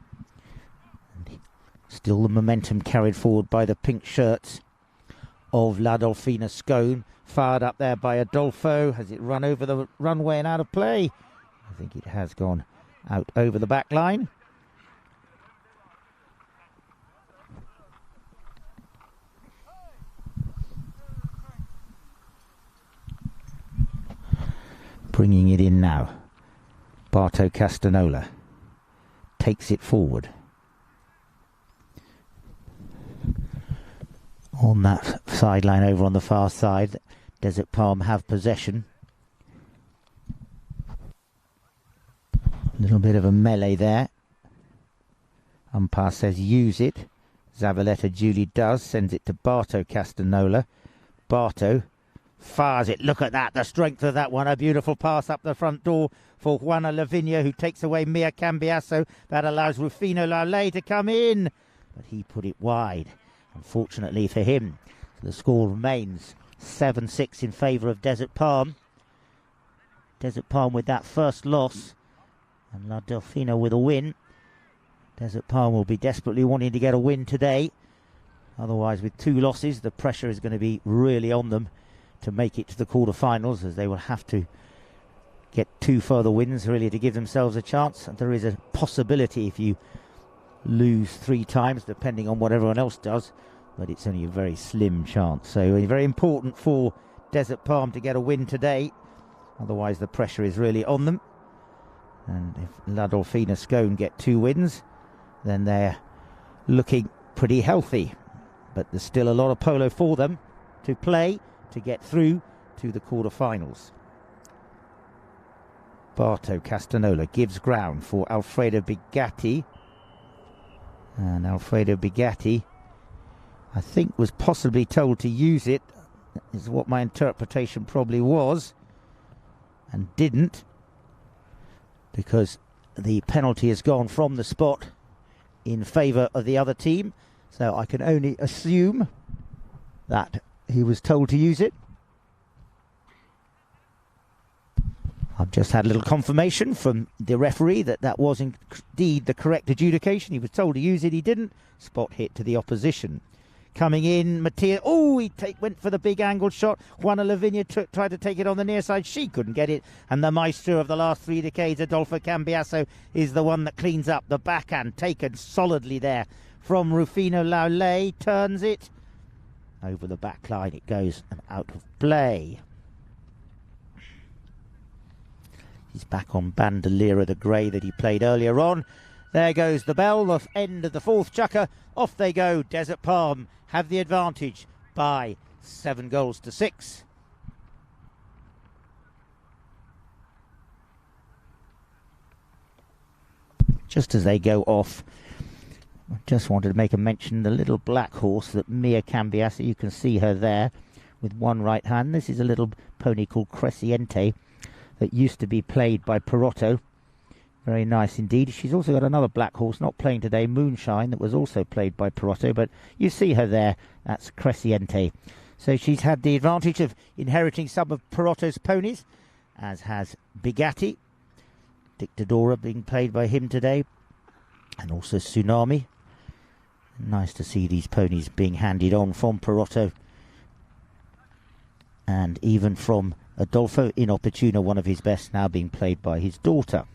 And still the momentum carried forward by the pink shirts of La Dolfina Scone. Fired up there by Adolfo. Has it run over the runway and out of play? I think it has gone out over the back line. Bringing it in now. Barto Castanola takes it forward. On that sideline over on the far side, Desert Palm have possession. A little bit of a melee there. Umpire says use it. Zavaleta duly does, sends it to Barto Castanola. Barto fires it. Look at that, the strength of that one. A beautiful pass up the front door for Juana Lavinia, who takes away Mia Cambiasso. That allows Rufino Laulay to come in, but he put it wide, unfortunately for him. So the score remains 7-6 in favour of Desert Palm. Desert Palm with that first loss, and La Dolfina with a win. Desert Palm will be desperately wanting to get a win today. Otherwise, with 2 losses, the pressure is going to be really on them to make it to the quarterfinals, as they will have to get 2 further wins really to give themselves a chance. There is a possibility if you lose 3 times, depending on what everyone else does, but it's only a very slim chance. So very important for Desert Palm to get a win today, otherwise the pressure is really on them. And if La Dolfina Scone get 2 wins, then they're looking pretty healthy. But there's still a lot of polo for them to play to get through to the quarterfinals. Barto Castanola gives ground for Alfredo Bigatti. And Alfredo Bigatti, I think, was possibly told to use it, is what my interpretation probably was, and didn't, because the penalty has gone from the spot in favour of the other team. So I can only assume that he was told to use it. I've just had a little confirmation from the referee that that was indeed the correct adjudication. He was told to use it, he didn't. Spot hit to the opposition. Coming in, Mattia. Oh, he went for the big angled shot. Juana Lavinia tried to take it on the near side. She couldn't get it. And the maestro of the last 3 decades, Adolfo Cambiasso, is the one that cleans up. The backhand taken solidly there from Rufino Laulay. Turns it. Over the back line it goes and out of play. He's back on Bandolera, the grey that he played earlier on. There goes the bell, the end of the 4th chukker. Off they go. Desert Palm have the advantage by 7 goals to 6. Just as they go off, I just wanted to make a mention, the little black horse that Mia Cambiasso, you can see her there with one right hand. This is a little pony called Cresciente that used to be played by Perotto. Very nice indeed. She's also got another black horse, not playing today, Moonshine, that was also played by Perotto, but you see her there, that's Cresciente. So she's had the advantage of inheriting some of Perotto's ponies, as has Bigatti. Dictadora being played by him today, and also Tsunami. Nice to see these ponies being handed on from Perotto, and even from Adolfo Inopportuno, one of his best, now being played by his daughter.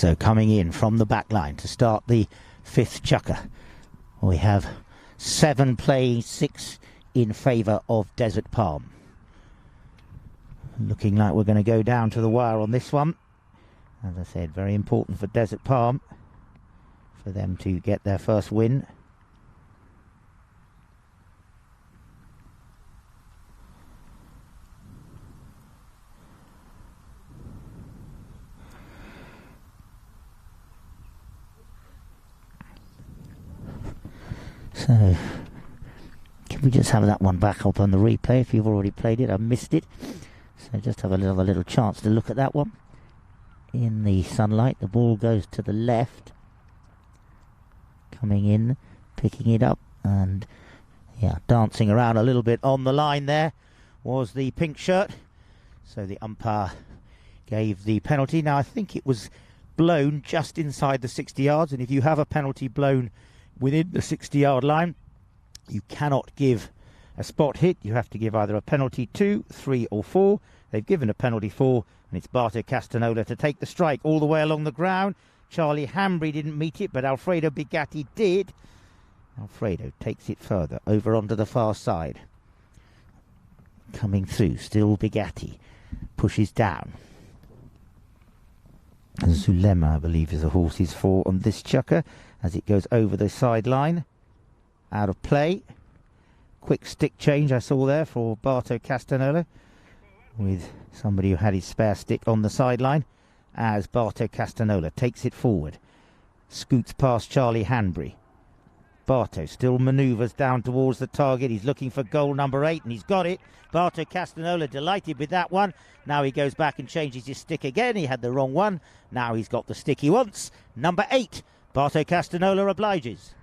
So coming in from the back line to start the fifth chukker, we have 7 playing 6 in favour of Desert Palm. Looking like we're going to go down to the wire on this one. As I said, very important for Desert Palm for them to get their first win. So, can we just have that one back up on the replay? If you've already played it, I missed it. So just have a little chance to look at that one. In the sunlight, the ball goes to the left. Coming in, picking it up, and yeah, dancing around a little bit on the line there was the pink shirt. So the umpire gave the penalty. Now I think it was blown just inside the 60 yards, and if you have a penalty blown within the 60-yard line, you cannot give a spot hit. You have to give either a penalty 2, 3 or 4. They've given a penalty 4, and it's Barto Castanola to take the strike all the way along the ground. Charlie Hambry didn't meet it, but Alfredo Bigatti did. Alfredo takes it further over onto the far side. Coming through, still Bigatti pushes down. Zulema, I believe, is the horse he's for on this chukker as it goes over the sideline. Out of play. Quick stick change I saw there for Barto Castanola, with somebody who had his spare stick on the sideline, as Barto Castanola takes it forward, scoots past Charlie Hanbury. Barto still manoeuvres down towards the target. He's looking for goal number 8, and he's got it. Barto Castanola delighted with that one. Now he goes back and changes his stick again. He had the wrong one. Now he's got the stick he wants. Number 8, Barto Castanola obliges.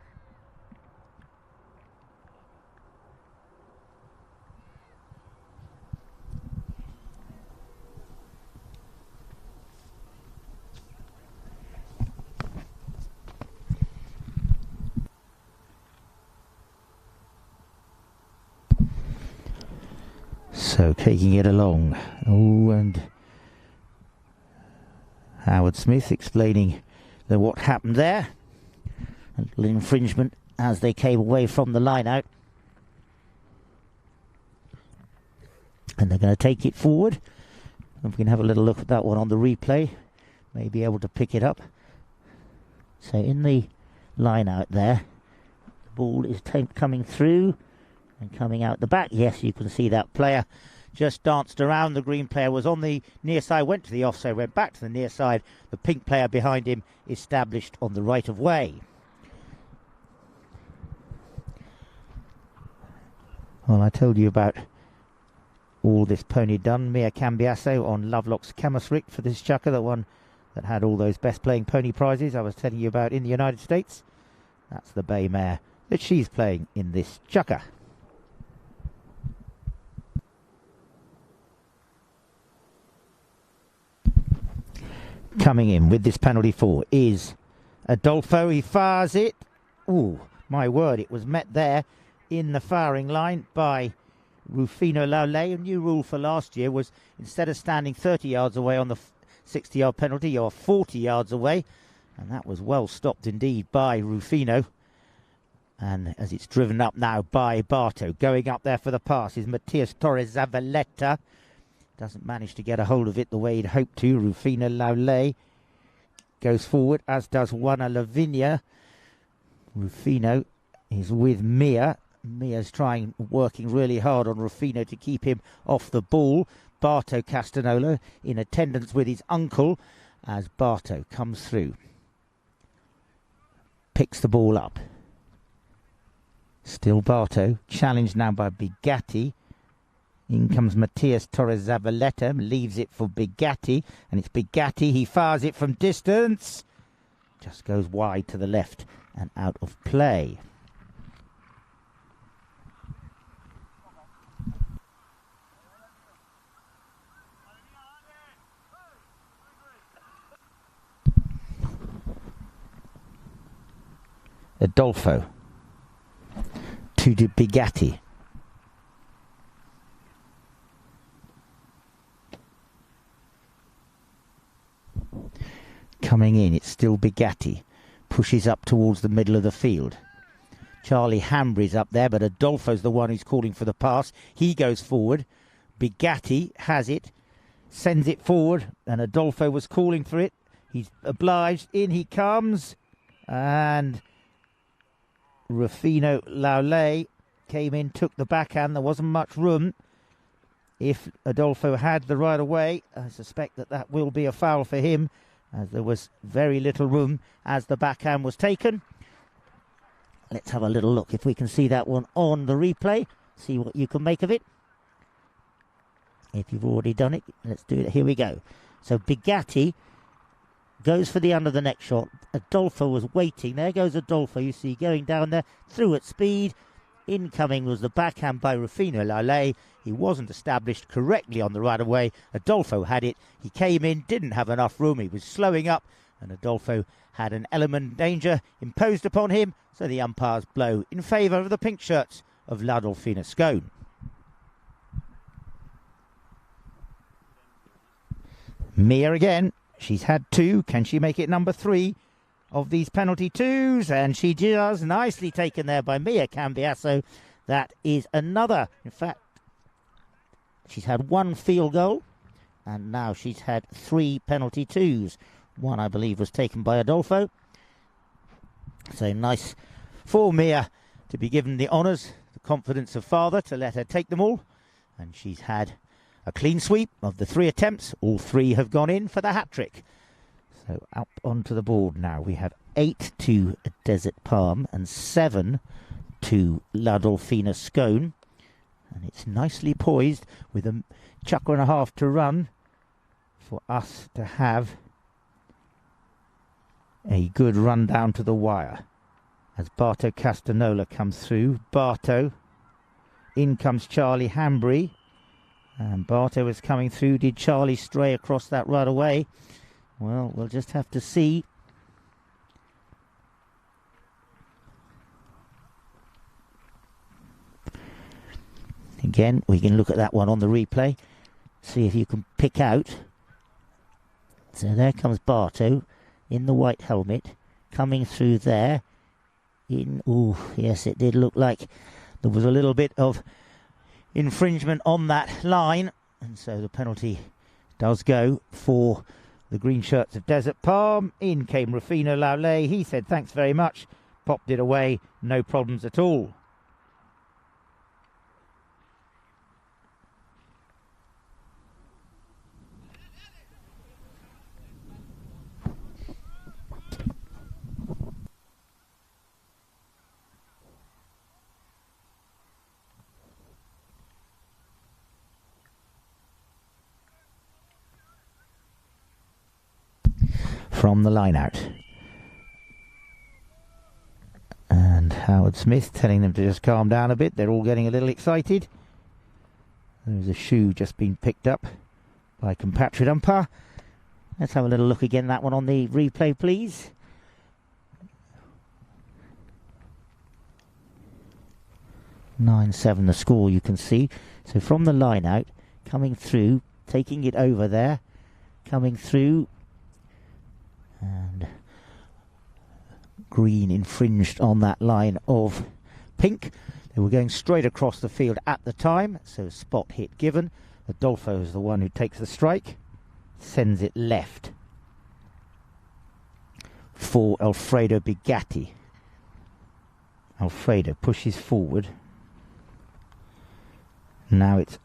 So taking it along. Oh, and Howard Smith explaining what happened there. A little infringement as they came away from the line out. And they're going to take it forward. And we can have a little look at that one on the replay. May be able to pick it up. So in the line out there, the ball is coming through and coming out the back. Yes, you can see that player just danced around. The green player was on the near side, went to the offside, went back to the near side. The pink player behind him established on the right of way. Well, I told you about all this pony done. Mia Cambiasso on Lovelock's Camasrick for this chukker, the one that had all those best playing pony prizes I was telling you about in the United States. That's the bay mare that she's playing in this chukker. Coming in with this penalty 4 is Adolfo. He fires it. Ooh, my word, it was met there in the firing line by Rufino Laulay. A new rule for last year was instead of standing 30 yards away on the 60-yard penalty, you're 40 yards away. And that was well stopped indeed by Rufino. And as it's driven up now by Barto, going up there for the pass is Matias Torres Zavaleta. Doesn't manage to get a hold of it the way he'd hoped to. Rufino Laulay goes forward, as does Juana Lavinia. Rufino is with Mia. Mia's working really hard on Rufino to keep him off the ball. Barto Castanola in attendance with his uncle as Barto comes through. Picks the ball up. Still Barto, challenged now by Bigatti. In comes Matias Torres Zavaleta, leaves it for Bigatti, and it's Bigatti. He fires it from distance. Just goes wide to the left and out of play. Adolfo to Bigatti. Coming in, it's still Bugatti. Pushes up towards the middle of the field. Charlie Hambry's up there, but Adolfo's the one who's calling for the pass. He goes forward. Bugatti has it, sends it forward, and Adolfo was calling for it. He's obliged. In he comes. And Rufino Laulay came in, took the backhand. There wasn't much room. If Adolfo had the right of way, I suspect that will be a foul for him, as there was very little room as the backhand was taken. Let's have a little look if we can see that one on the replay. See what you can make of it. If you've already done it, let's do it. Here we go. So Bugatti goes for the under the neck shot. Adolfo was waiting. There goes Adolfo, you see, going down there, through at speed. Incoming was the backhand by Rufino Laulay. He wasn't established correctly on the right of way. Adolfo had it. He came in, didn't have enough room. He was slowing up, and Adolfo had an element of danger imposed upon him. So the umpires blow in favour of the pink shirts of La Dolfina Scone. Mia again. She's had two. Can she make it number 3 of these penalty twos? And she does. Nicely taken there by Mia Cambiasso. That is another. In fact, she's had 1 field goal, and now she's had 3 penalty twos. One, I believe, was taken by Adolfo. So nice for Mia to be given the honours, the confidence of father to let her take them all. And she's had a clean sweep of the 3 attempts. All 3 have gone in for the hat-trick. So up onto the board now. We have 8 to Desert Palm and 7 to La Dolfina Scone. And it's nicely poised with a chucker and a half to run for us to have a good run down to the wire. As Barto Castanola comes through. Barto. In comes Charlie Hambry. And Barto is coming through. Did Charlie stray across that right away? Well, we'll just have to see. Again, we can look at that one on the replay. See if you can pick out. So there comes Barto in the white helmet. Coming through there. Yes, it did look like there was a little bit of infringement on that line. And so the penalty does go for the green shirts of Desert Palm. In came Rufino Laulay. He said thanks very much. Popped it away. No problems at all. From the line out. And Howard Smith telling them to just calm down a bit. They're all getting a little excited. There's a shoe just been picked up by compatriot umpire. Let's have a little look again, that one on the replay, please. (9-7) the score, you can see. So from the line out, coming through, taking it over there, coming through. And green infringed on that line of pink. They were going straight across the field at the time, so spot hit given. Adolfo is the one who takes the strike, sends it left for Alfredo Bugatti. Alfredo pushes forward. Now it's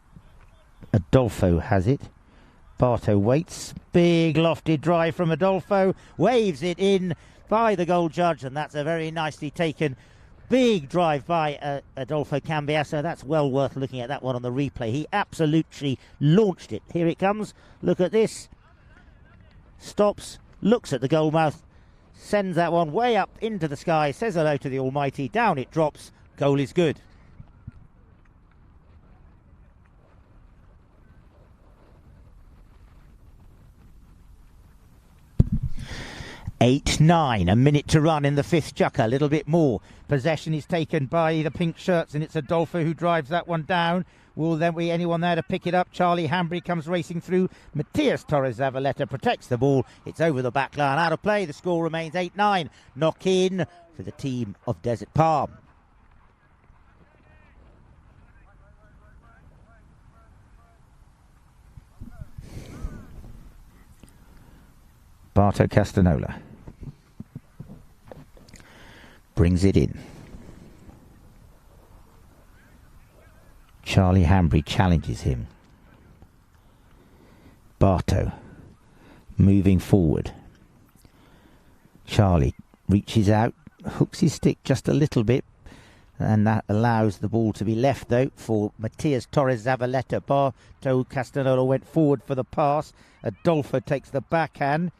Adolfo has it. Barto waits. Big lofted drive from Adolfo. Waves it in by the goal judge, and that's a very nicely taken big drive by Adolfo Cambiasso. That's well worth looking at that one on the replay. He absolutely launched it. Here it comes. Look at this. Stops. Looks at the goal mouth. Sends that one way up into the sky. Says hello to the Almighty. Down it drops. Goal is good. 8-9, a minute to run in the fifth chukker, a little bit more. Possession is taken by the pink shirts, and it's Adolfo who drives that one down. Will there be anyone there to pick it up? Charlie Hambry comes racing through. Matias Torres Zavaleta protects the ball. It's over the back line, out of play. The score remains 8-9. Knock in for the team of Desert Palm. Barto Castanola brings it in. Charlie Hambry challenges him. Barto moving forward. Charlie reaches out, hooks his stick just a little bit, and that allows the ball to be left though for Matias Torres Zavaleta. Barto Castanola went forward for the pass. Adolfo takes the backhand.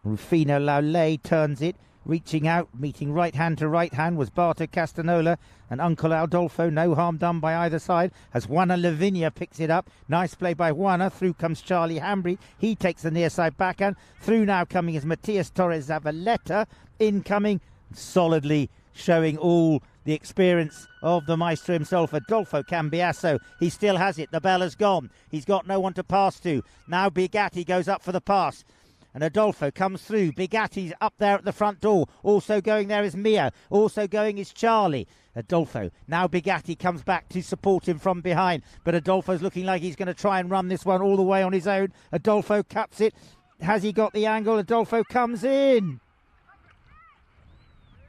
Rufino Laulay turns it, reaching out, meeting right hand to right hand was Barto Castanola and Uncle Adolfo. No harm done by either side as Juana Lavinia picks it up. Nice play by Juana. Through comes Charlie Hambry. He takes the near side backhand. Through now coming is Matias Torres Zavaleta. Incoming solidly, showing all the experience of the maestro himself, Adolfo Cambiasso. He still has it. The bell has gone. He's got no one to pass to. Now Bigatti goes up for the pass. And Adolfo comes through. Bigatti's up there at the front door. Also going there is Mia. Also going is Charlie. Adolfo. Now Bigatti comes back to support him from behind. But Adolfo's looking like he's going to try and run this one all the way on his own. Adolfo cuts it. Has he got the angle? Adolfo comes in.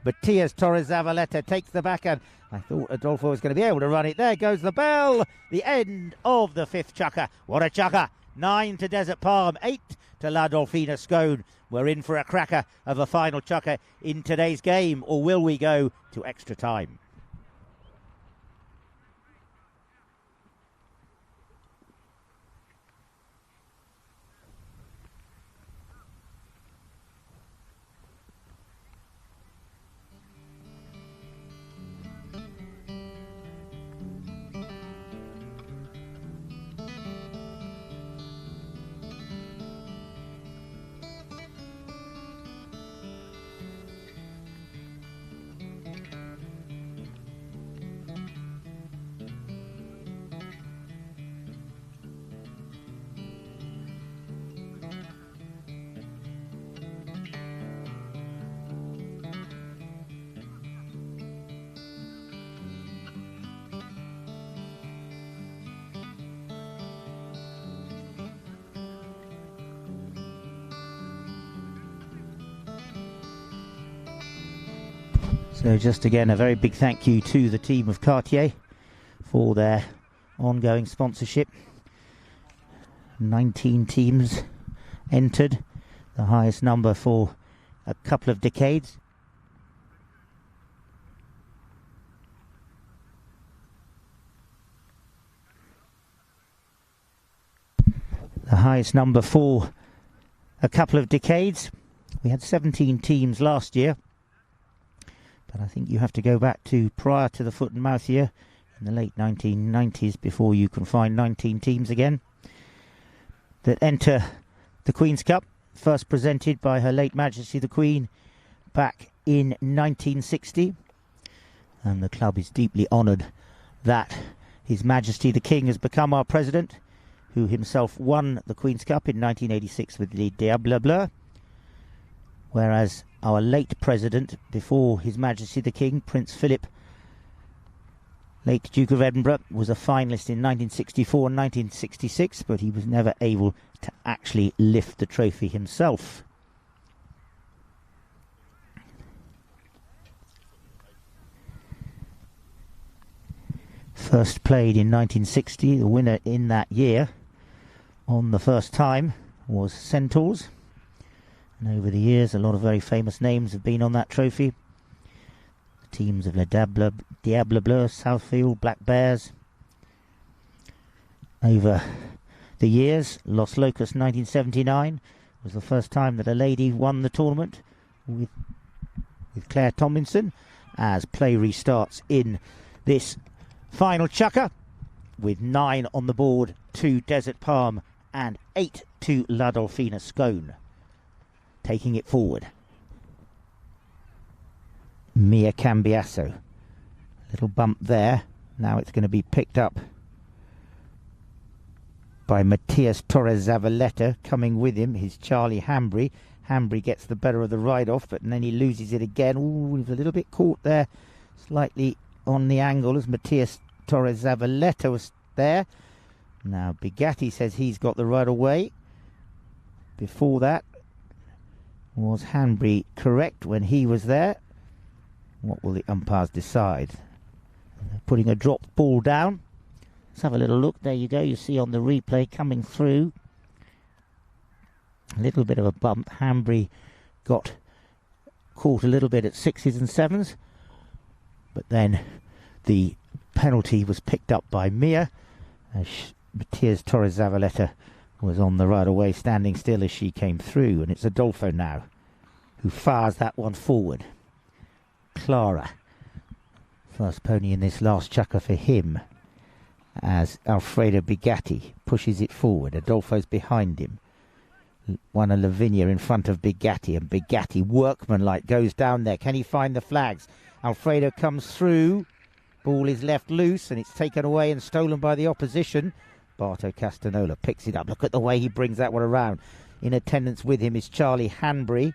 Matias Torres Zavaleta takes the backhand. I thought Adolfo was going to be able to run it. There goes the bell. The end of the fifth chukker. What a chukker. 9 to Desert Palm, 8 to La Dolfina Scone. We're in for a cracker of a final chukker in today's game, or will we go to extra time? So just again a very big thank you to the team of Cartier for their ongoing sponsorship. 19 teams entered, the highest number for a couple of decades. The highest number for a couple of decades. We had 17 teams last year. But I think you have to go back to prior to the foot and mouth year in the late 1990s before you can find 19 teams again that enter the Queen's Cup, first presented by Her Late Majesty the Queen back in 1960. And the club is deeply honoured that His Majesty the King has become our president, who himself won the Queen's Cup in 1986 with the Diable Bleu, whereas our late president, before His Majesty the King, Prince Philip, late Duke of Edinburgh, was a finalist in 1964 and 1966, but he was never able to actually lift the trophy himself. First played in 1960, the winner in that year on the first time was Centaurs. And over the years, a lot of very famous names have been on that trophy. The teams of Le Diable Bleu, Southfield, Black Bears. Over the years, Los Locos 1979 was the first time that a lady won the tournament with Claire Tomlinson, as play restarts in this final chukker with 9 on the board to Desert Palm and 8 to La Dolfina Scone. taking it forward. Mia Cambiasso. Little bump there. Now it's going to be picked up by Matthias Torres Zavaleta. Coming with him is Charlie Hambry. Hambry gets the better of the ride-off, but then he loses it again. Ooh, he was a little bit caught there, slightly on the angle as Matthias Torres Zavaleta was there. Now Bigatti says he's got the right of way. Before that, was Hambry correct when he was there? What will the umpires decide? Putting a dropped ball down. Let's have a little look. There you go. You see on the replay coming through. A little bit of a bump. Hambry got caught a little bit at 6s and 7s. But then the penalty was picked up by Mia. Matthias Torres Zavaleta was on the right away, standing still as she came through. And it's Adolfo now who fires that one forward. Clara, first pony in this last chukker for him, as Alfredo Bigatti pushes it forward. Adolfo's behind him. Juana Lavinia in front of Bigatti, and Bigatti, workmanlike, goes down there. Can he find the flags? Alfredo comes through. Ball is left loose, and it's taken away and stolen by the opposition. Barto Castanola picks it up. Look at the way he brings that one around. In attendance with him is Charlie Hanbury.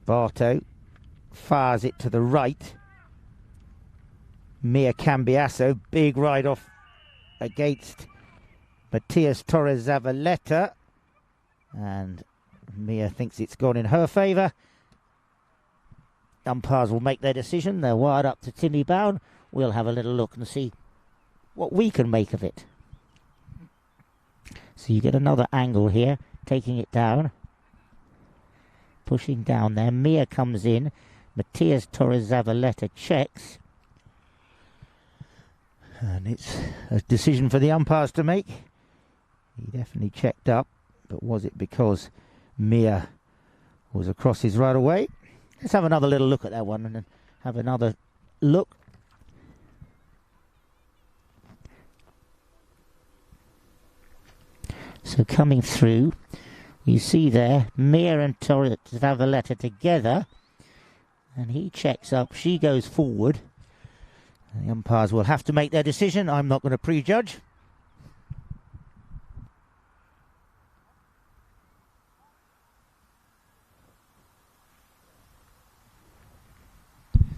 Barto fires it to the right. Mia Cambiasso, big ride off against Matthias Torres Zavaleta, and Mia thinks it's gone in her favour. Umpires will make their decision. They're wired up to Timmy Bown. We'll have a little look and see what we can make of it. So you get another angle here, taking it down, pushing down there. Mia comes in. Matthias Torres Zavaleta checks. And it's a decision for the umpires to make. He definitely checked up, but was it because Mia was across his right away? Let's have another little look at that one and then have another look. So coming through, you see there Mia and Torres Zavaleta together, and he checks up, she goes forward. The umpires will have to make their decision. I'm not going to prejudge.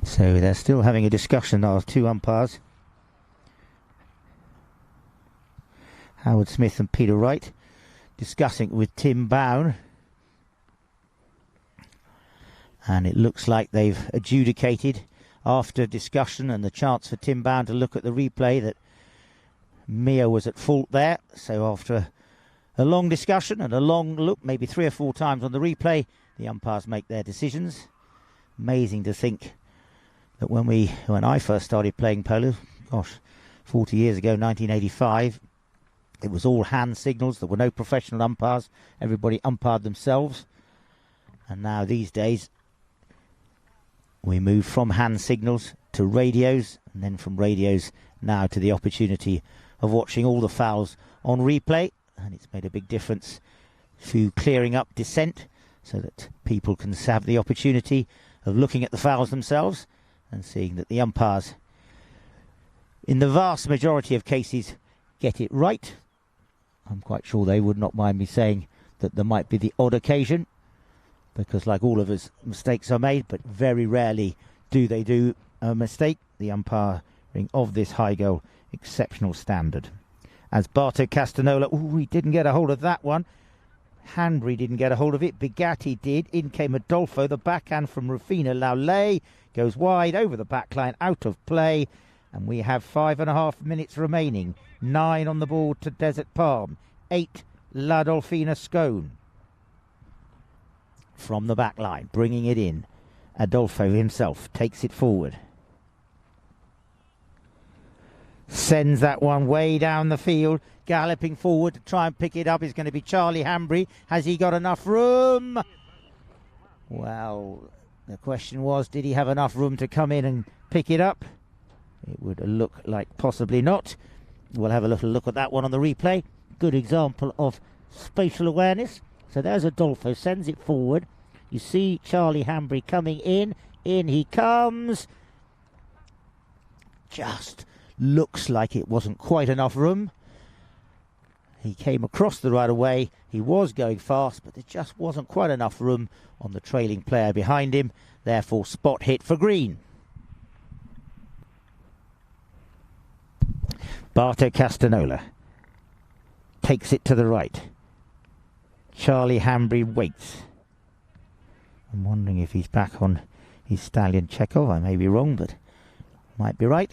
So they're still having a discussion, our two umpires. Howard Smith and Peter Wright discussing with Tim Bown. And it looks like they've adjudicated, after discussion and the chance for Tim Bown to look at the replay, that Mia was at fault there. So after a long discussion and a long look, maybe 3 or 4 times on the replay, the umpires make their decisions. Amazing to think that when I first started playing polo, 40 years ago, 1985, it was all hand signals. There were no professional umpires. Everybody umpired themselves. And now these days, we move from hand signals to radios, and then from radios now to the opportunity of watching all the fouls on replay. And it's made a big difference to clearing up dissent so that people can have the opportunity of looking at the fouls themselves and seeing that the umpires, in the vast majority of cases, get it right. I'm quite sure they would not mind me saying that there might be the odd occasion, because like all of us, mistakes are made, but very rarely do they do a mistake. The umpiring of this high goal, exceptional standard. As Barto Castanola, he didn't get a hold of that one. Hanbury didn't get a hold of it. Bigatti did. In came Adolfo. The backhand from Rufina Laulay goes wide over the back line, out of play. And we have 5.5 minutes remaining. 9 on the board to Desert Palm. 8 La Dolfina Scone. From the back line, bringing it in. Adolfo himself takes it forward. Sends that one way down the field. Galloping forward to try and pick it up is going to be Charlie Hanbury. Has he got enough room? Well, the question was, did he have enough room to come in and pick it up? It would look like possibly not. We'll have a little look at that one on the replay. Good example of spatial awareness. So there's Adolfo, sends it forward. You see Charlie Hambry coming in. In he comes. Just looks like it wasn't quite enough room. He came across the right of way. He was going fast, but there just wasn't quite enough room on the trailing player behind him. Therefore, spot hit for green. Barto Castanola takes it to the right. Charlie Hambry waits. I'm wondering if he's back on his stallion Chekhov. I may be wrong, but might be right.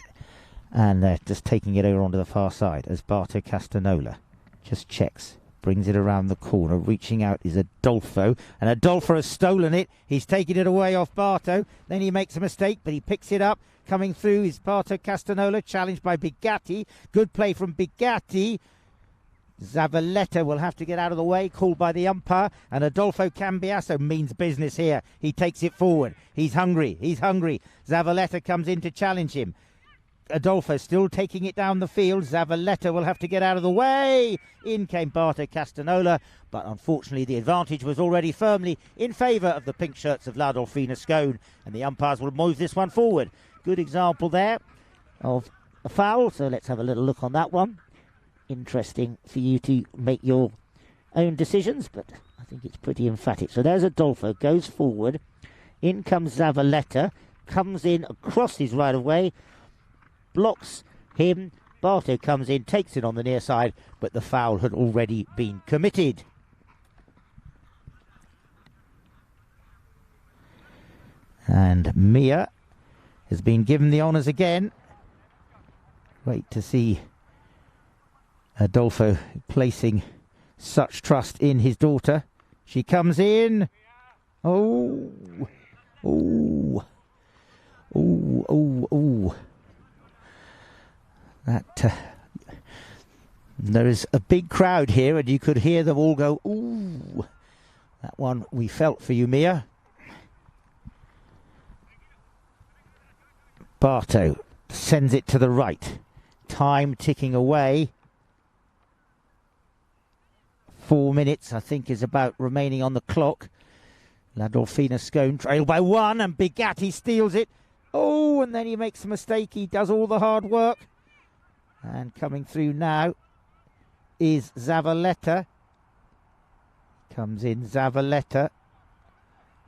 And they're just taking it over onto the far side as Barto Castanola just checks, brings it around the corner. Reaching out is Adolfo, and Adolfo has stolen it. He's taking it away off Barto. Then he makes a mistake, but he picks it up. Coming through is Barto Castanola, challenged by Bigatti. Good play from Bigatti. Zavaleta will have to get out of the way, called by the umpire, and Adolfo Cambiasso means business here. He takes it forward. He's hungry. He's hungry. Zavaleta comes in to challenge him. Adolfo still taking it down the field. Zavaleta will have to get out of the way. In came Barto Castanola, but unfortunately the advantage was already firmly in favour of the pink shirts of La Dolfina Scone, and the umpires will move this one forward. Good example there of a foul, so let's have a little look on that one. Interesting for you to make your own decisions, but I think it's pretty emphatic. So there's Adolfo, goes forward. In comes Zavaleta, comes in across his right of way, blocks him. Barto comes in, takes it on the near side, but the foul had already been committed. And Mia has been given the honours again. Great to see Adolfo placing such trust in his daughter. She comes in. Oh, oh, oh, oh, oh. That there is a big crowd here, and you could hear them all go, ooh. That one we felt for you, Mia. Barto sends it to the right. Time ticking away. 4 minutes, I think, is about remaining on the clock. La Dolfina Scone trailed by 1, and Bigatti steals it. Oh, and then he makes a mistake. He does all the hard work. And coming through now is Zavaleta. Comes in Zavaleta.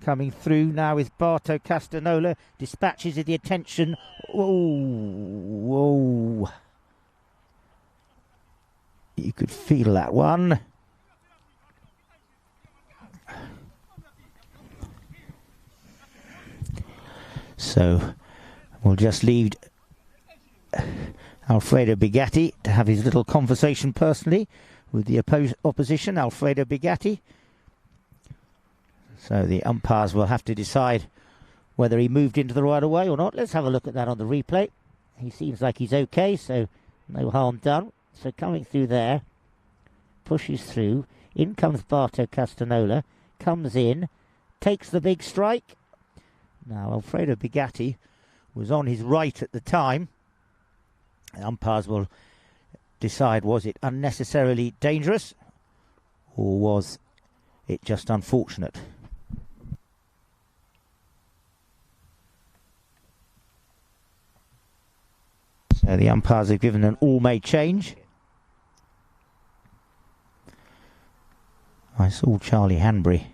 Coming through now is Barto Castanola. Dispatches the attention. Oh, you could feel that one. So we'll just leave Alfredo Bigatti to have his little conversation personally with the opposition, Alfredo Bigatti. So the umpires will have to decide whether he moved into the right of way or not. Let's have a look at that on the replay. He seems like he's okay, so no harm done. So coming through there, pushes through. In comes Barto Castanola, comes in, takes the big strike. Now Alfredo Bigatti was on his right at the time. The umpires will decide, was it unnecessarily dangerous or was it just unfortunate? So the umpires have given an all-made change. I saw Charlie Hanbury.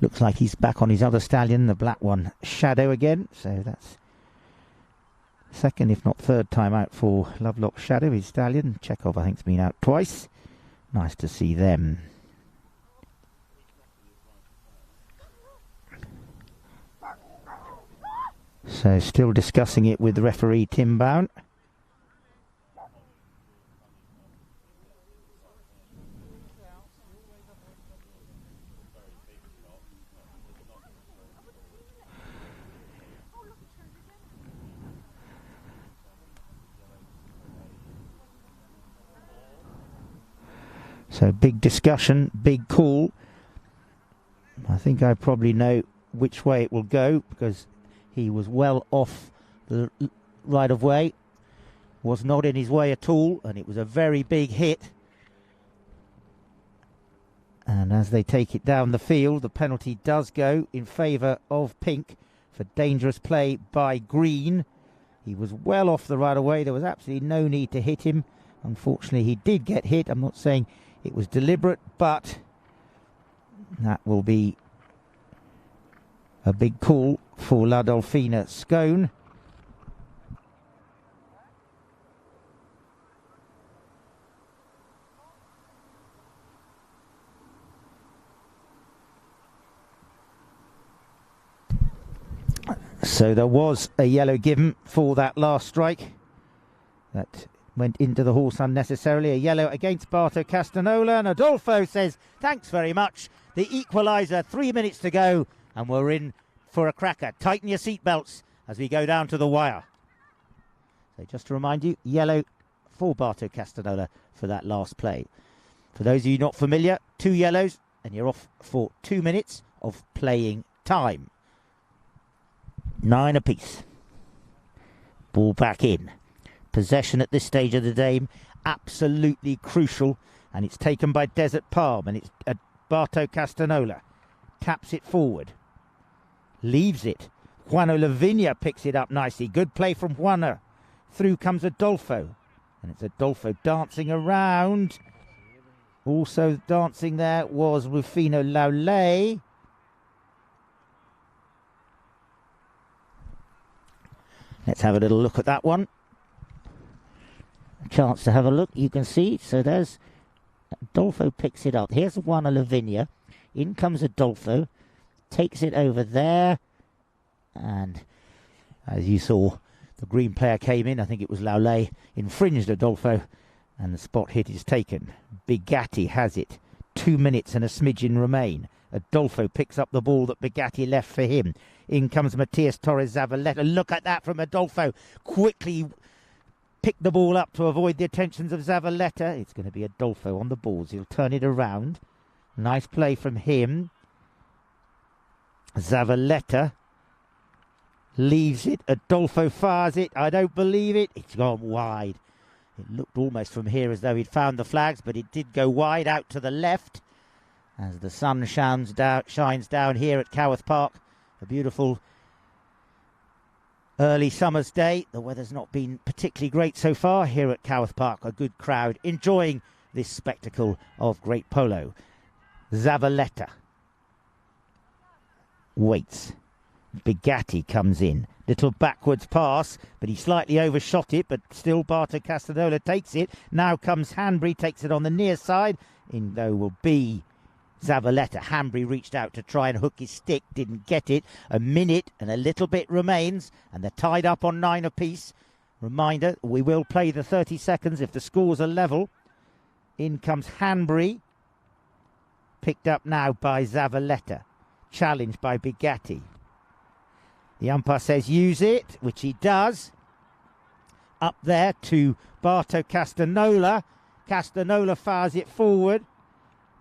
Looks like he's back on his other stallion, the black one, Shadow again. So that's second, if not third time out for Lovelock Shadow, his stallion. Chekhov, I think, has been out twice. Nice to see them. So still discussing it with referee Tim Bown. So big discussion, big call. I think I probably know which way it will go because he was well off the right of way. Was not in his way at all, and it was a very big hit. And as they take it down the field, the penalty does go in favour of Pink for dangerous play by Green. He was well off the right of way. There was absolutely no need to hit him. Unfortunately, he did get hit. I'm not saying it was deliberate, but that will be a big call for La Dolfina Scone. So there was a yellow given for that last strike. That went into the horse unnecessarily. A yellow against Barto Castanola. And Adolfo says, thanks very much. The equaliser, 3 minutes to go. And we're in for a cracker. Tighten your seatbelts as we go down to the wire. So just to remind you, yellow for Barto Castanola for that last play. For those of you not familiar, 2 yellows and you're off for 2 minutes of playing time. 9 apiece. Ball back in. Possession at this stage of the game, absolutely crucial. And it's taken by Desert Palm. And it's Barto Castanola. Taps it forward. Leaves it. Juana Lavinia picks it up nicely. Good play from Juana. Through comes Adolfo. And it's Adolfo dancing around. Also dancing there was Rufino Laulay. Let's have a little look at that one. A chance to have a look. You can see. So there's Adolfo picks it up. Here's Juana Lavinia. In comes Adolfo. Takes it over there. And as you saw, the green player came in. I think it was Laulay. Infringed Adolfo. And the spot hit is taken. Bigatti has it. 2 minutes and a smidgen remain. Adolfo picks up the ball that Bigatti left for him. In comes Matias Torres Zavaleta. Look at that from Adolfo. Quickly picked the ball up to avoid the attentions of Zavaleta. It's going to be Adolfo on the balls. He'll turn it around. Nice play from him. Zavaleta leaves it. Adolfo fires it. I don't believe it. It's gone wide. It looked almost from here as though he'd found the flags, but it did go wide out to the left. As the sun shines down here at Coworth Park. A beautiful early summer's day. The weather's not been particularly great so far here at Coworth Park. A good crowd enjoying this spectacle of great polo. Zavaleta waits. Bigatti comes in. Little backwards pass, but he slightly overshot it, but still Barto Castanola takes it. Now comes Hanbury, takes it on the near side. In though will be Zavaleta. Hanbury reached out to try and hook his stick, didn't get it. A minute and a little bit remains, and they're tied up on 9 apiece. Reminder, we will play the 30 seconds if the scores are level. In comes Hanbury. Picked up now by Zavaleta. Challenged by Bigatti. The umpire says use it, which he does. Up there to Barto Castanola. Castanola fires it forward.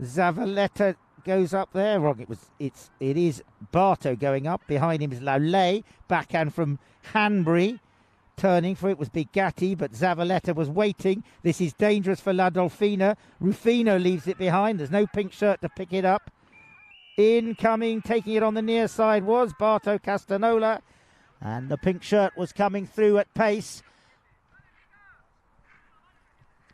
Zavaleta goes up there. Wrong. It is Barto going up. Behind him is Laulay. Backhand from Hanbury. Turning for it was Bigatti, but Zavaleta was waiting. This is dangerous for La Dolfina. Rufino leaves it behind. There's no pink shirt to pick it up. Incoming, taking it on the near side was Barto Castanola. And the pink shirt was coming through at pace.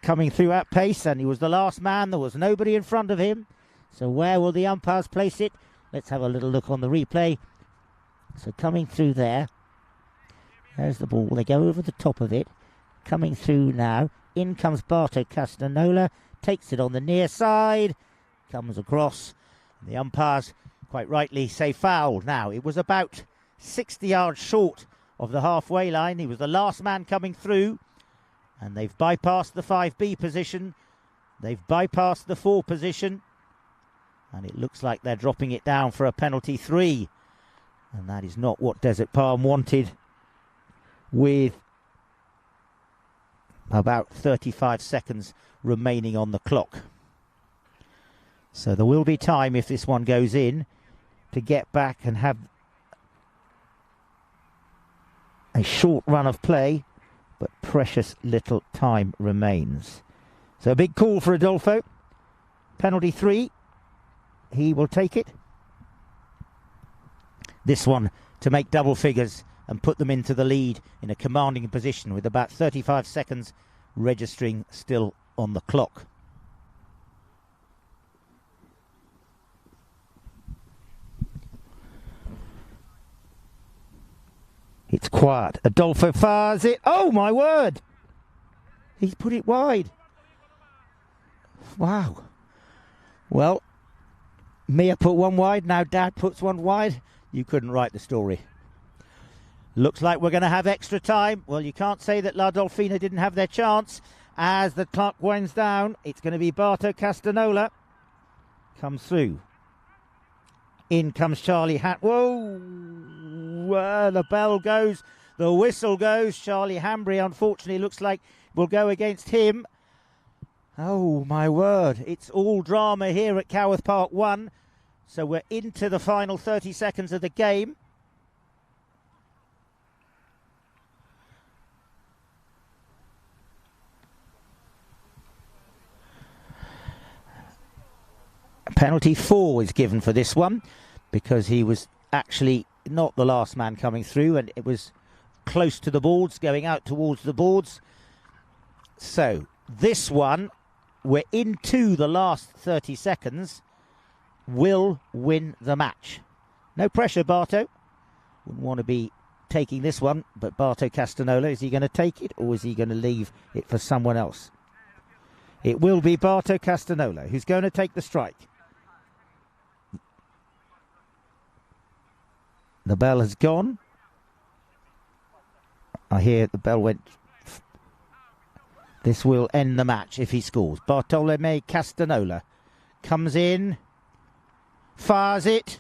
And he was the last man. There was nobody in front of him. So where will the umpires place it? Let's have a little look on the replay. So coming through there. There's the ball. They go over the top of it. Coming through now. In comes Barto Castanola. Takes it on the near side. Comes across. The umpires quite rightly say foul. Now, it was about 60 yards short of the halfway line. He was the last man coming through. And they've bypassed the 5B position. They've bypassed the 4 position. And it looks like they're dropping it down for a penalty 3. And that is not what Desert Palm wanted. With about 35 seconds remaining on the clock. So there will be time, if this one goes in, to get back and have a short run of play, but precious little time remains. So a big call for Adolfo. Penalty 3. he will take it. This one to make double figures and put them into the lead in a commanding position with about 35 seconds registering still on the clock. It's quiet. Adolfo fires it. Oh, my word! He's put it wide. Wow. Well, Mia put one wide. Now Dad puts one wide. You couldn't write the story. Looks like we're going to have extra time. Well, you can't say that La Dolfina didn't have their chance. As the clock winds down, it's going to be Barto Castanola. Comes through. In comes Charlie Whoa! The bell goes. The whistle goes. Charlie Hambry, unfortunately, looks like will go against him. Oh, my word. It's all drama here at Coworth Park 1. So we're into the final 30 seconds of the game. Penalty 4 is given for this one because he was actually not the last man coming through and it was close to the boards, going out towards the boards. So this one, we're into the last 30 seconds, will win the match. No pressure, Barto. Wouldn't want to be taking this one, but Barto Castanola, is he going to take it or is he going to leave it for someone else? It will be Barto Castanola who's going to take the strike. The bell has gone. I hear the bell went. This will end the match if he scores. Bartolome Castanola comes in, fires it.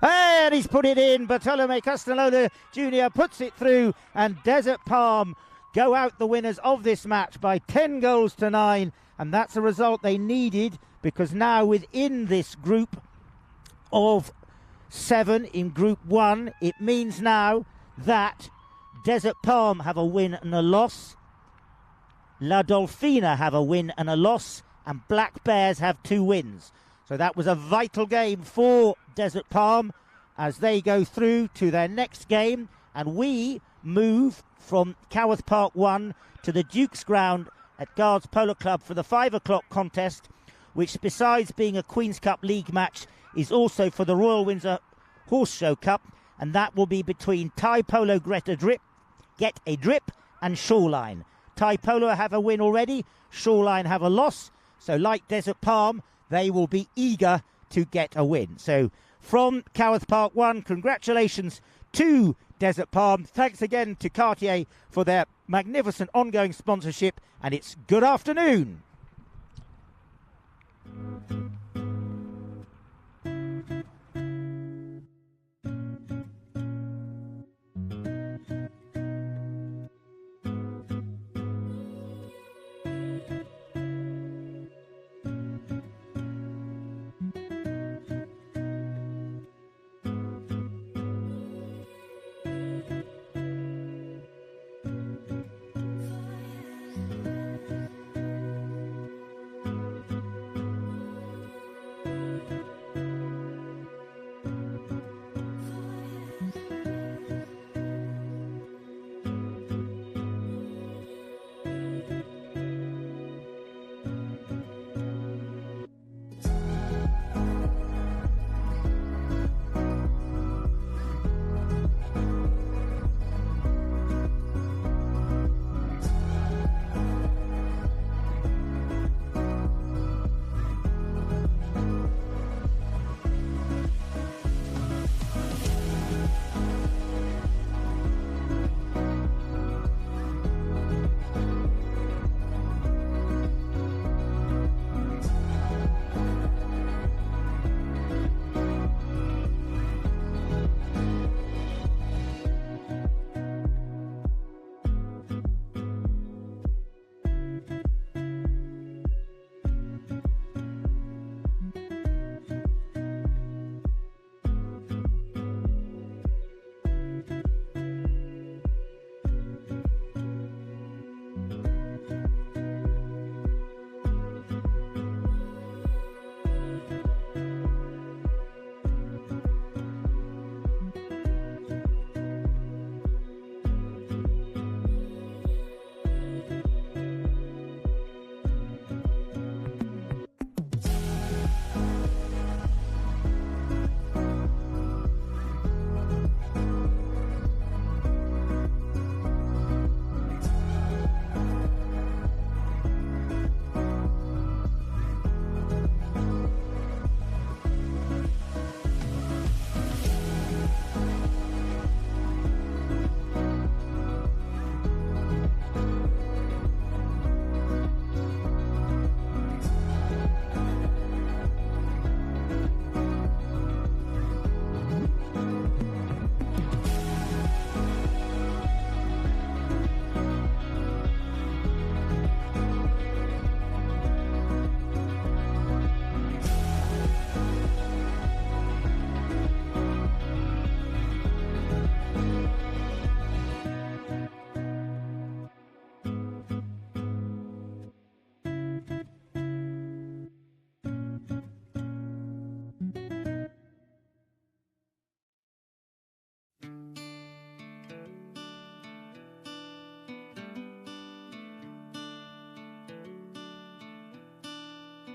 And he's put it in. Bartolome Castanola Jr. puts it through, and Desert Palm go out the winners of this match by 10 goals to 9. And that's a result they needed, because now within this group of 7 in Group 1, it means now that Desert Palm have a win and a loss, La Dolfina have a win and a loss, and Black Bears have 2 wins. So that was a vital game for Desert Palm as they go through to their next game, and we move from Coworth Park 1 to the Duke's Ground at Guards Polo Club for the 5 o'clock contest, which besides being a Queen's Cup League match is also for the Royal Windsor Horse Show Cup, and that will be between Thai Polo Get a Drip and Shoreline. Thai Polo have a win already, Shoreline have a loss, so like Desert Palm, they will be eager to get a win. So from Coworth Park 1, congratulations to Desert Palm. Thanks again to Cartier for their magnificent ongoing sponsorship, and it's good afternoon.